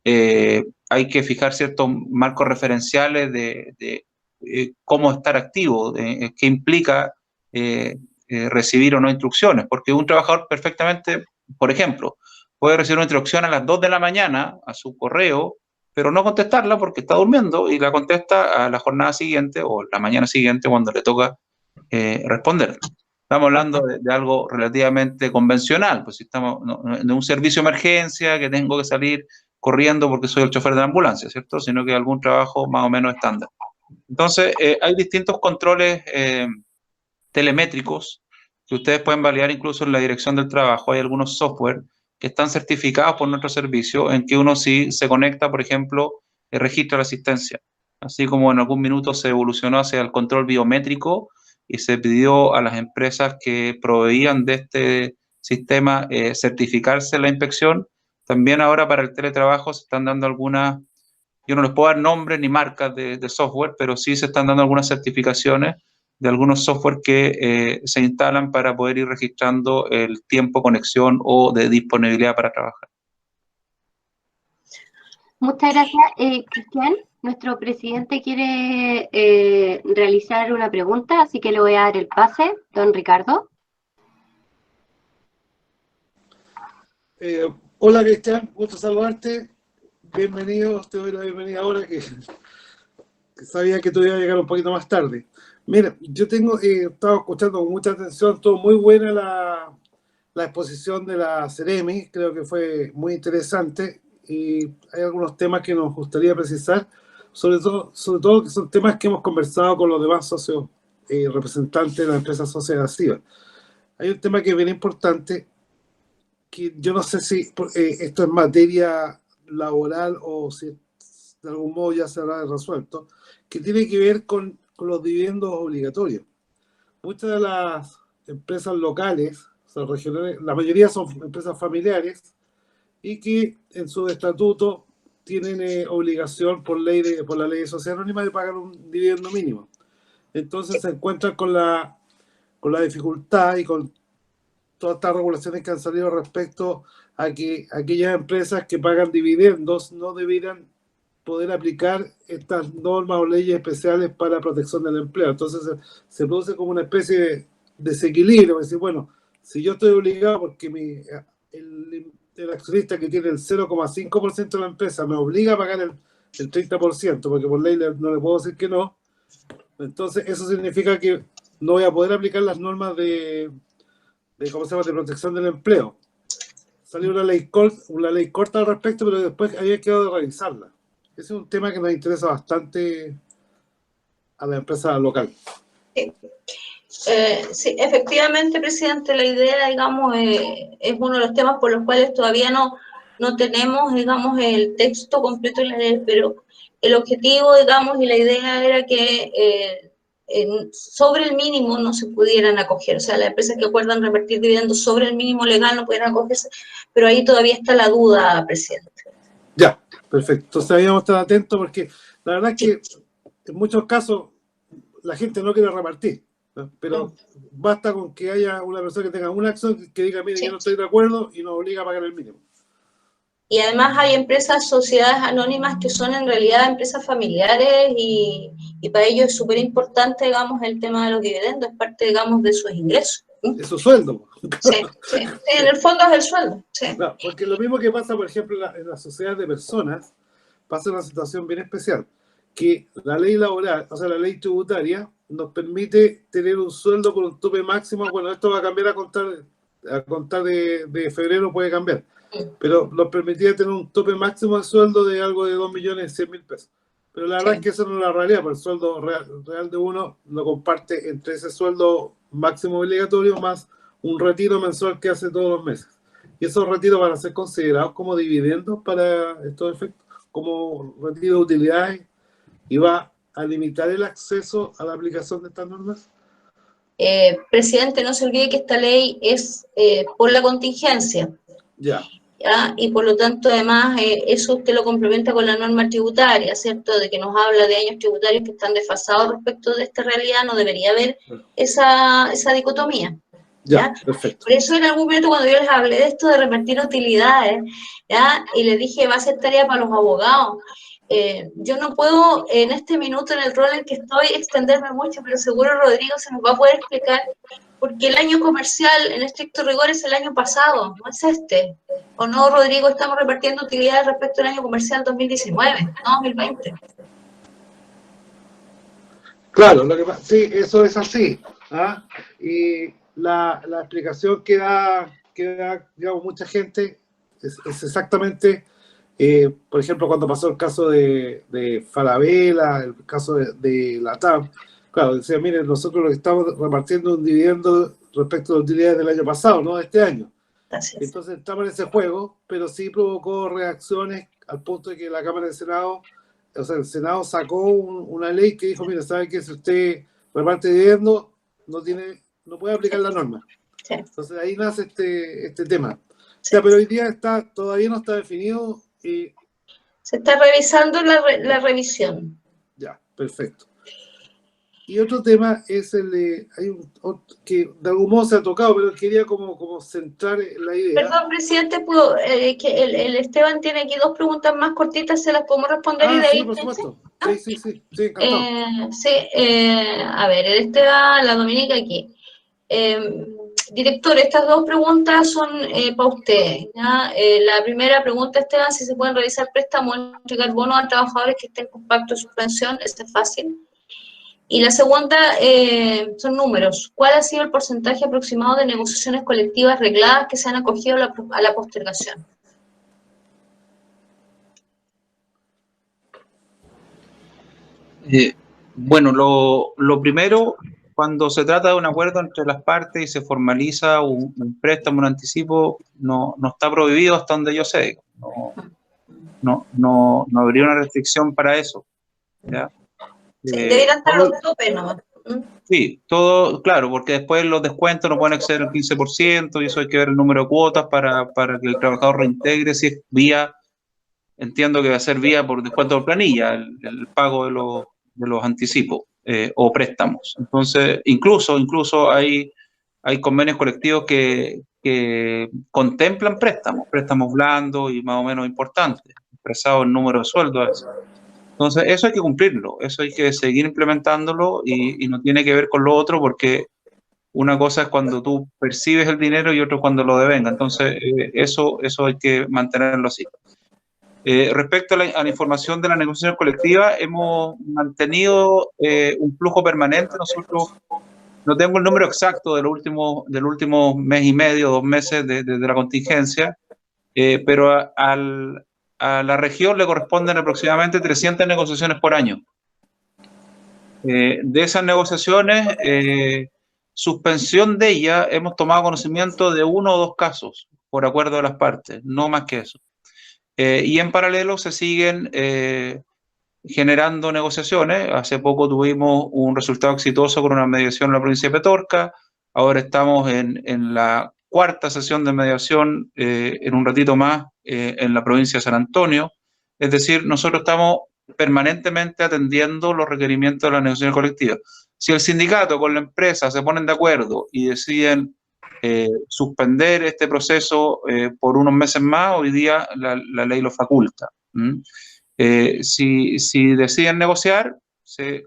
Hay que fijar ciertos marcos referenciales de cómo estar activo, qué implica recibir o no instrucciones, porque un trabajador perfectamente, por ejemplo, puede recibir una instrucción a las 2 de la mañana a su correo, pero no contestarla porque está durmiendo y la contesta a la jornada siguiente o la mañana siguiente cuando le toca responder. Estamos hablando de algo relativamente convencional, pues si estamos de un servicio de emergencia que tengo que salir corriendo porque soy el chofer de la ambulancia, ¿cierto? Sino que algún trabajo más o menos estándar. Entonces, hay distintos controles telemétricos que ustedes pueden validar incluso en la dirección del trabajo. Hay algunos software que están certificados por nuestro servicio en que uno sí se conecta, por ejemplo, registra la asistencia. Así como en algún minuto se evolucionó hacia el control biométrico y se pidió a las empresas que proveían de este sistema certificarse la inspección. También ahora para el teletrabajo se están dando algunas, yo no les puedo dar nombres ni marcas de software, pero sí se están dando algunas certificaciones de algunos software que se instalan para poder ir registrando el tiempo de conexión o de disponibilidad para trabajar. Muchas gracias, Cristian. Nuestro presidente quiere realizar una pregunta, así que le voy a dar el pase, don Ricardo. Hola, Cristian, gusto saludarte. Bienvenido, te doy la bienvenida ahora que sabía que tú ibas a llegar un poquito más tarde. Mira, yo estaba escuchando con mucha atención, todo muy buena la exposición de la Ceremi, creo que fue muy interesante y hay algunos temas que nos gustaría precisar, sobre todo que son temas que hemos conversado con los demás socios representantes de las empresas asociativas. Hay un tema que es bien importante, que yo no sé si esto es materia laboral o si de algún modo ya se habrá resuelto, que tiene que ver con los dividendos obligatorios. Muchas de las empresas locales, o sea, regionales, la mayoría son empresas familiares y que en su estatuto tienen obligación por la ley de sociedad anónima de pagar un dividendo mínimo. Entonces se encuentran con la dificultad y con todas estas regulaciones que han salido respecto a que aquellas empresas que pagan dividendos no debieran poder aplicar estas normas o leyes especiales para protección del empleo. Entonces se produce como una especie de desequilibrio, es decir, bueno, si yo estoy obligado porque el accionista que tiene el 0,5% de la empresa me obliga a pagar el 30%, porque por ley no le puedo decir que no, entonces eso significa que no voy a poder aplicar las normas ¿cómo se llama?, de protección del empleo. Salió una ley corta al respecto, pero después había quedado de revisarla. Ese es un tema que nos interesa bastante a la empresa local. Sí. Sí, efectivamente, presidente, la idea, digamos, es uno de los temas por los cuales todavía no tenemos, digamos, el texto completo de la ley, pero el objetivo, digamos, y la idea era que sobre el mínimo no se pudieran acoger, o sea, las empresas que acuerdan revertir dividendos sobre el mínimo legal no pudieran acogerse, pero ahí todavía está la duda, presidente. Ya, perfecto. Entonces debíamos estar atentos porque la verdad es que en muchos casos la gente no quiere repartir, ¿no? Pero basta con que haya una persona que tenga una acción que diga, mire, yo no estoy de acuerdo y nos obliga a pagar el mínimo. Y además hay empresas, sociedades anónimas que son en realidad empresas familiares y para ellos es súper importante, digamos, el tema de los dividendos, es parte, digamos, de sus ingresos. Es su sueldo. Sí, en el fondo es el sueldo. Sí. No, porque lo mismo que pasa, por ejemplo, en la sociedad de personas, pasa una situación bien especial, que la ley laboral, o sea, la ley tributaria, nos permite tener un sueldo con un tope máximo. Bueno, esto va a cambiar a contar de febrero, puede cambiar, pero nos permitía tener un tope máximo de sueldo de algo de 2.100.000 pesos. Pero la verdad es que eso no es la realidad, porque el sueldo real de uno lo comparte entre ese sueldo máximo obligatorio más un retiro mensual que hace todos los meses. Y esos retiros van a ser considerados como dividendos para estos efectos, como retiro de utilidades, y va a limitar el acceso a la aplicación de estas normas. Presidente, no se olvide que esta ley es por la contingencia. Ya. ¿Ya? Y por lo tanto, además, eso usted lo complementa con la norma tributaria, ¿cierto? De que nos habla de años tributarios que están desfasados respecto de esta realidad, no debería haber esa dicotomía. Ya, perfecto. Por eso en algún momento cuando yo les hablé de esto de repartir utilidades, ¿ya? Y les dije, va a ser tarea para los abogados. Yo no puedo en este minuto, en el rol en el que estoy, extenderme mucho, pero seguro Rodrigo se nos va a poder explicar, porque el año comercial, en estricto rigor, es el año pasado, no es este. ¿O no, Rodrigo? Estamos repartiendo utilidades respecto al año comercial 2019, no 2020. Claro, sí, eso es así. ¿Ah? Y la explicación que da, digamos, mucha gente es exactamente, por ejemplo, cuando pasó el caso de Falabella, el caso de Latam, claro, decía, miren, nosotros lo que estamos repartiendo un dividendo respecto a las utilidades del año pasado, no de este año. Gracias. Entonces estamos en ese juego, pero sí provocó reacciones al punto de que la Cámara del Senado, o sea, el Senado sacó una ley que dijo, mira, ¿sabe qué? Si usted reparte dividendos, no puede aplicar la norma. Sí. Entonces ahí nace este tema. Sí. O sea, pero hoy día todavía no está definido. Se está revisando la revisión. Ya, perfecto. Y otro tema es el de, que de algún modo se ha tocado, pero quería como centrar la idea. Perdón, presidente, que el Esteban tiene aquí dos preguntas más cortitas, ¿se las podemos responder? Y de Sí, ahí, por supuesto. Sí, encantado. A ver, el Esteban, la Dominica aquí. Director, estas dos preguntas son para usted. ¿Ya? La primera pregunta, Esteban, si se pueden realizar préstamos o entregar bonos a trabajadores que estén con pacto de suspensión, eso es fácil. Y la segunda son números. ¿Cuál ha sido el porcentaje aproximado de negociaciones colectivas regladas que se han acogido a la postergación? Bueno, lo primero, cuando se trata de un acuerdo entre las partes y se formaliza un préstamo, un anticipo, no está prohibido hasta donde yo sé. No habría una restricción para eso, ¿ya? Sí, deberían estar los topes nomás. Sí, todo, claro, porque después los descuentos no pueden exceder el 15%, y eso hay que ver el número de cuotas para que el trabajador reintegre si es vía, entiendo que va a ser vía por descuento de planilla, el pago de los anticipos o préstamos. Entonces, incluso hay convenios colectivos que contemplan préstamos blandos y más o menos importantes, expresado en número de sueldos a veces. Entonces, eso hay que cumplirlo, eso hay que seguir implementándolo y no tiene que ver con lo otro, porque una cosa es cuando tú percibes el dinero y otro cuando lo devenga. Entonces, eso hay que mantenerlo así. Respecto a la información de la negociación colectiva, hemos mantenido un flujo permanente. Nosotros, no tengo el número exacto del último mes y medio, 2 meses de la contingencia, pero a la región le corresponden aproximadamente 300 negociaciones por año. De esas negociaciones, suspensión de ellas, hemos tomado conocimiento de 1 o 2 casos, por acuerdo de las partes, no más que eso. Y en paralelo se siguen generando negociaciones. Hace poco tuvimos un resultado exitoso con una mediación en la provincia de Petorca. Ahora estamos en la 4ª sesión de mediación, en un ratito más, en la provincia de San Antonio. Es decir, nosotros estamos permanentemente atendiendo los requerimientos de la negociación colectiva. Si el sindicato con la empresa se ponen de acuerdo y deciden suspender este proceso por unos meses más, hoy día la ley lo faculta. Si deciden negociar, se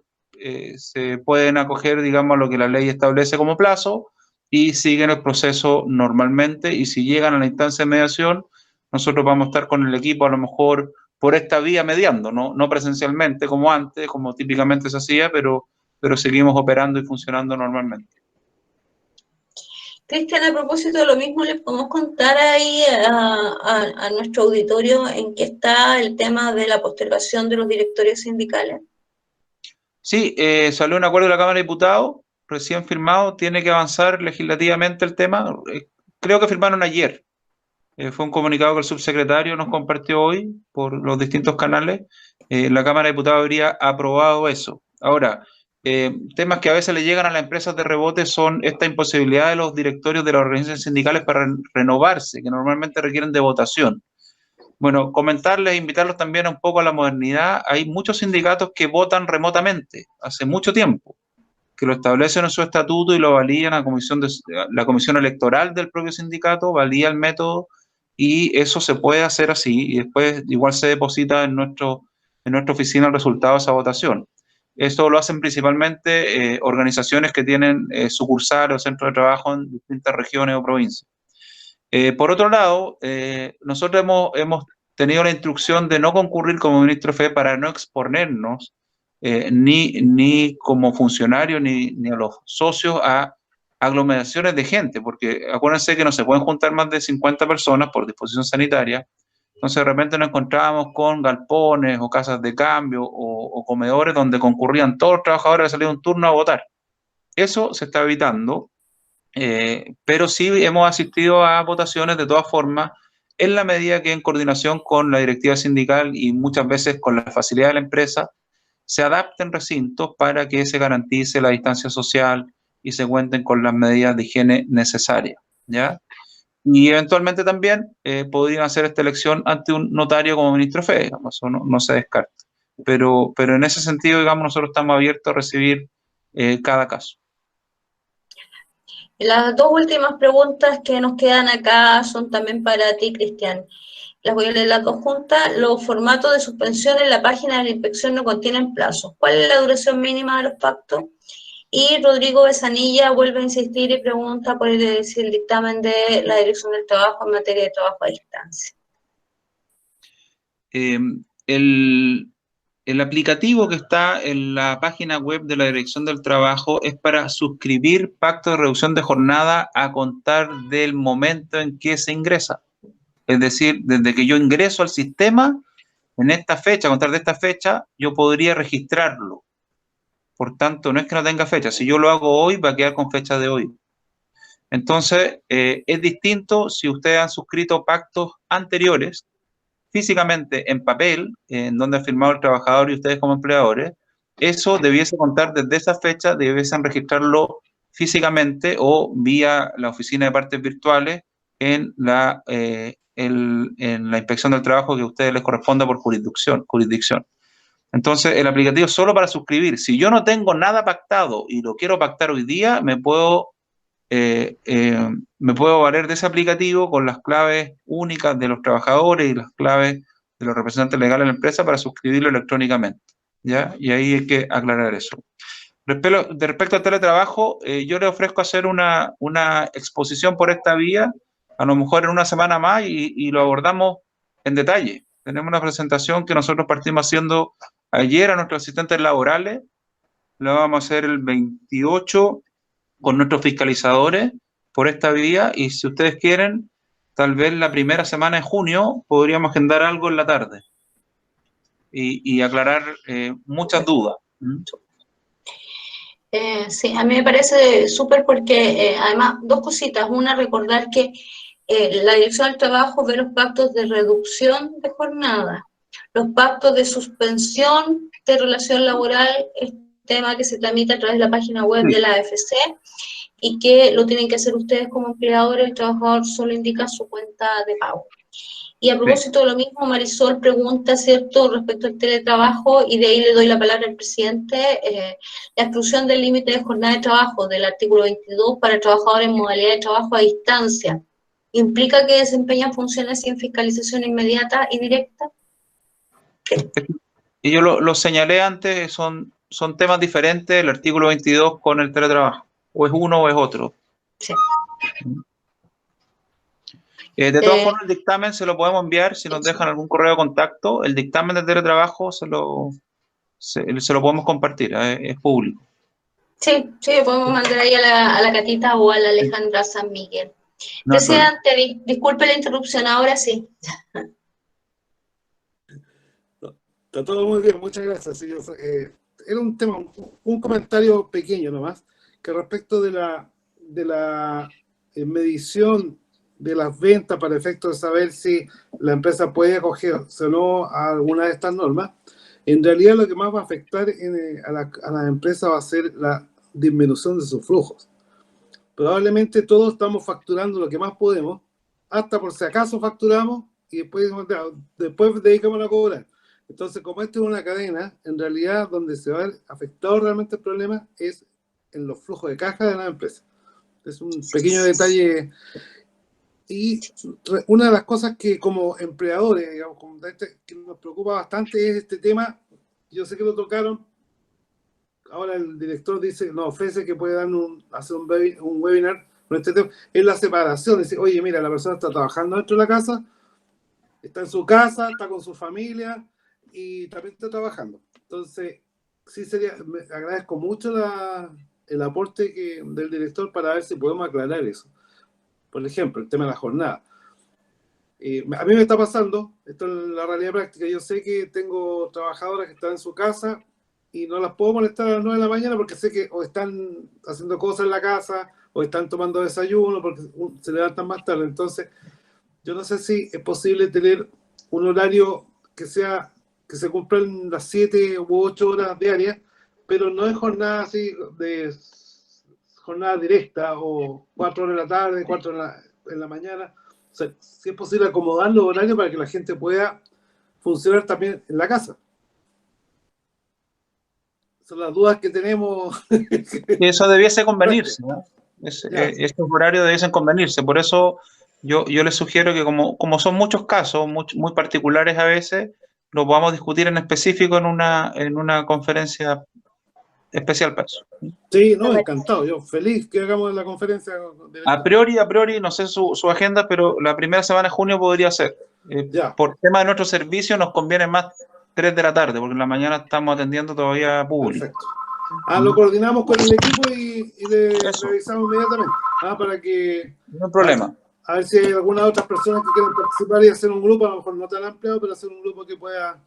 pueden acoger, digamos, a lo que la ley establece como plazo y siguen el proceso normalmente. Y si llegan a la instancia de mediación, nosotros vamos a estar con el equipo a lo mejor por esta vía mediando, no presencialmente como antes, como típicamente se hacía, pero seguimos operando y funcionando normalmente. Cristian, a propósito de lo mismo, ¿le podemos contar ahí a nuestro auditorio en qué está el tema de la postergación de los directorios sindicales? Sí, salió un acuerdo de la Cámara de Diputados, recién firmado, tiene que avanzar legislativamente el tema. Creo que firmaron ayer. Fue un comunicado que el subsecretario nos compartió hoy por los distintos canales. La Cámara de Diputados habría aprobado eso. Ahora, temas que a veces le llegan a las empresas de rebote son esta imposibilidad de los directorios de las organizaciones sindicales para renovarse, que normalmente requieren de votación. Bueno, comentarles, invitarlos también un poco a la modernidad. Hay muchos sindicatos que votan remotamente, hace mucho tiempo, que lo establecen en su estatuto y lo valían a la comisión electoral del propio sindicato, valía el método, y eso se puede hacer así, y después igual se deposita en nuestra oficina el resultado de esa votación. Esto lo hacen principalmente organizaciones que tienen sucursales o centros de trabajo en distintas regiones o provincias. Por otro lado, nosotros hemos tenido la instrucción de no concurrir como ministro de FE para no exponernos ni como funcionarios ni a los socios a aglomeraciones de gente, porque acuérdense que no se pueden juntar más de 50 personas por disposición sanitaria. Entonces de repente nos encontrábamos con galpones o casas de cambio o comedores donde concurrían todos los trabajadores a salir un turno a votar. Eso se está evitando. Pero sí hemos asistido a votaciones de todas formas, en la medida que en coordinación con la directiva sindical y muchas veces con la facilidad de la empresa, se adapten recintos para que se garantice la distancia social y se cuenten con las medidas de higiene necesarias, ¿ya? Y eventualmente también podrían hacer esta elección ante un notario como ministro de FE, digamos, eso no se descarta. Pero en ese sentido, digamos, nosotros estamos abiertos a recibir cada caso. Las 2 últimas preguntas que nos quedan acá son también para ti, Cristian. Las voy a leer las 2 juntas. Los formatos de suspensión en la página de la inspección no contienen plazos. ¿Cuál es la duración mínima de los pactos? Y Rodrigo Besanilla vuelve a insistir y pregunta por el dictamen de la Dirección del Trabajo en materia de trabajo a distancia. El aplicativo que está en la página web de la Dirección del Trabajo es para suscribir pacto de reducción de jornada a contar del momento en que se ingresa. Es decir, desde que yo ingreso al sistema, en esta fecha, a contar de esta fecha, yo podría registrarlo. Por tanto, no es que no tenga fecha. Si yo lo hago hoy, va a quedar con fecha de hoy. Entonces, es distinto si ustedes han suscrito pactos anteriores, físicamente en papel, en donde ha firmado el trabajador y ustedes como empleadores. Eso debiese contar desde esa fecha, debiesen registrarlo físicamente o vía la oficina de partes virtuales en la inspección del trabajo que a ustedes les corresponda por jurisdicción. Entonces, el aplicativo es solo para suscribir. Si yo no tengo nada pactado y lo quiero pactar hoy día, me puedo valer de ese aplicativo con las claves únicas de los trabajadores y las claves de los representantes legales de la empresa para suscribirlo electrónicamente, ¿ya? Y ahí hay que aclarar eso. Respecto al teletrabajo, yo le ofrezco hacer una exposición por esta vía, a lo mejor en una semana más, y lo abordamos en detalle. Tenemos una presentación que nosotros partimos haciendo ayer a nuestros asistentes laborales, la vamos a hacer el 28 con nuestros fiscalizadores por esta vía, y si ustedes quieren, tal vez la primera semana de junio podríamos agendar algo en la tarde y aclarar muchas dudas. Sí, a mí me parece súper porque además dos cositas. Una, recordar que la Dirección del Trabajo ve los pactos de reducción de jornada, los pactos de suspensión de relación laboral, es tema que se tramita a través de la página web de la AFC y que lo tienen que hacer ustedes como empleadores. El trabajador solo indica su cuenta de pago. Y a propósito de lo mismo, Marisol pregunta, ¿cierto?, respecto al teletrabajo, y de ahí le doy la palabra al presidente. La exclusión del límite de jornada de trabajo del artículo 22 para trabajadores en modalidad de trabajo a distancia, ¿implica que desempeñan funciones sin fiscalización inmediata y directa? Y yo lo señalé antes, son temas diferentes el artículo 22 con el teletrabajo. O es uno o es otro. Sí. De todas formas, el dictamen se lo podemos enviar si nos dejan algún correo de contacto. El dictamen de teletrabajo se lo podemos compartir, es público. Sí, podemos mandar ahí a la Catita o a la Alejandra San Miguel. No, presidente, disculpe la interrupción, ahora sí. Está todo muy bien, muchas gracias. Sí, era un tema, un comentario pequeño nomás, que respecto de la medición de las ventas para efecto de saber si la empresa puede acogerse o no a alguna de estas normas. En realidad lo que más va a afectar a la empresa va a ser la disminución de sus flujos. Probablemente todos estamos facturando lo que más podemos, hasta por si acaso facturamos y después dedicamos a cobrar. Entonces, como esto es una cadena, en realidad donde se va a ver afectado realmente el problema es en los flujos de caja de la empresa. Es un pequeño detalle. Y una de las cosas que como empleadores, digamos, que nos preocupa bastante es este tema. Yo sé que lo tocaron. Ahora el director dice, nos ofrece que puede hacer un webinar con este tema. Es la separación. Dice, oye, mira, la persona está trabajando dentro de la casa, está en su casa, está con su familia y también está trabajando. Entonces, sí me agradezco mucho el aporte del director para ver si podemos aclarar eso. Por ejemplo, el tema de la jornada. A mí me está pasando, esto es la realidad práctica, yo sé que tengo trabajadoras que están en su casa y no las puedo molestar a las 9 de la mañana porque sé que o están haciendo cosas en la casa o están tomando desayuno porque se levantan más tarde. Entonces, yo no sé si es posible tener un horario que se cumplan las 7 u 8 horas diarias, pero no es jornada así de jornada directa o 4 horas de la tarde, 4 en la mañana. O sea, si es posible acomodar los horarios para que la gente pueda funcionar también en la casa. Son las dudas que tenemos. Eso debiese convenirse, ¿no? Estos horarios debiesen convenirse. Por eso yo les sugiero que como son muchos casos, muy particulares a veces, lo podamos discutir en específico en una conferencia especial para eso. Sí, no, encantado. Yo feliz que hagamos la conferencia. A priori, no sé su agenda, pero la primera semana de junio podría ser. Por tema de nuestro servicio nos conviene más 3 de la tarde, porque en la mañana estamos atendiendo todavía público. Perfecto. Lo coordinamos con el equipo y le revisamos inmediatamente. Para que... No hay problema. A ver si hay algunas otras personas que quieran participar y hacer un grupo, a lo mejor no tan amplio, pero hacer un grupo que pueda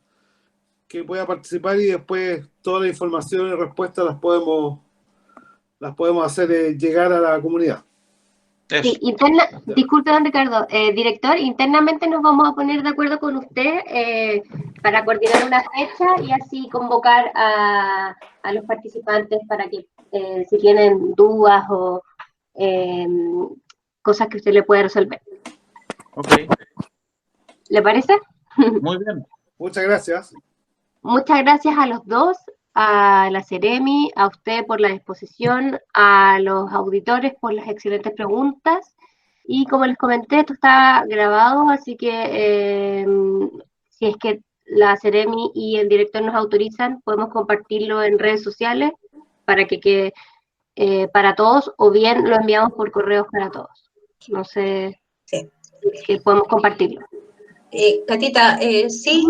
que pueda participar y después toda la información y respuestas las podemos hacer llegar a la comunidad. Eso. Sí, disculpe, don Ricardo, director, internamente nos vamos a poner de acuerdo con usted para coordinar una fecha y así convocar a los participantes para que si tienen dudas o cosas que usted le pueda resolver. Ok, ¿Le parece? muy bien. Muchas gracias. Muchas gracias a los dos, a la Seremi, a usted por la disposición, a los auditores por las excelentes preguntas. Y como les comenté, esto está grabado, así que si es que la Seremi y el director nos autorizan, podemos compartirlo en redes sociales para que quede para todos, o bien lo enviamos por correos para todos. No sé Sí. si podemos compartirlo. Catita, sí,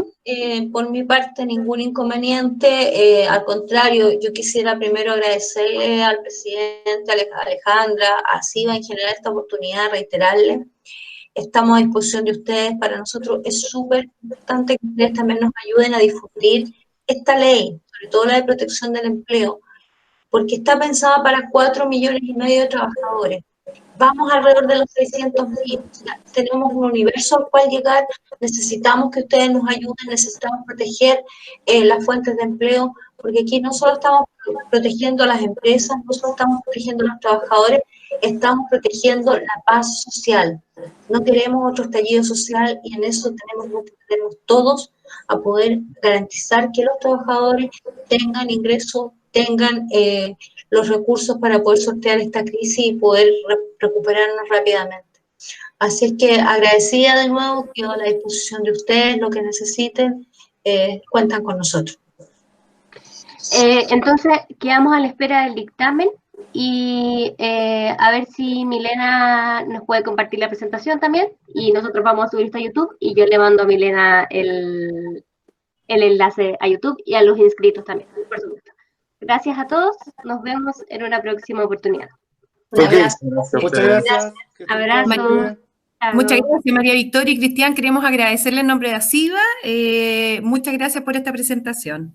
por mi parte ningún inconveniente, al contrario, yo quisiera primero agradecerle al presidente Alejandra, a SIVA en general esta oportunidad, reiterarle, estamos a disposición de ustedes, para nosotros es súper importante que ustedes también nos ayuden a difundir esta ley, sobre todo la de protección del empleo, porque está pensada para 4,5 millones de trabajadores. Vamos alrededor de los 600.000, o sea, tenemos un universo al cual llegar, necesitamos que ustedes nos ayuden, necesitamos proteger las fuentes de empleo, porque aquí no solo estamos protegiendo a las empresas, no solo estamos protegiendo a los trabajadores, estamos protegiendo la paz social. No queremos otro estallido social y en eso tenemos que meternos todos a poder garantizar que los trabajadores tengan ingresos, tengan los recursos para poder sortear esta crisis y poder recuperarnos rápidamente. Así es que agradecida de nuevo, quedo a la disposición de ustedes, lo que necesiten, cuentan con nosotros. Entonces, quedamos a la espera del dictamen y a ver si Milena nos puede compartir la presentación también y nosotros vamos a subir esto a YouTube y yo le mando a Milena el enlace a YouTube y a los inscritos también, por supuesto. Gracias a todos, nos vemos en una próxima oportunidad. Un abrazo. Muchas gracias. Abrazo. Chao. Muchas gracias, María Victoria y Cristian. Queremos agradecerle en nombre de ASIVA. Muchas gracias por esta presentación.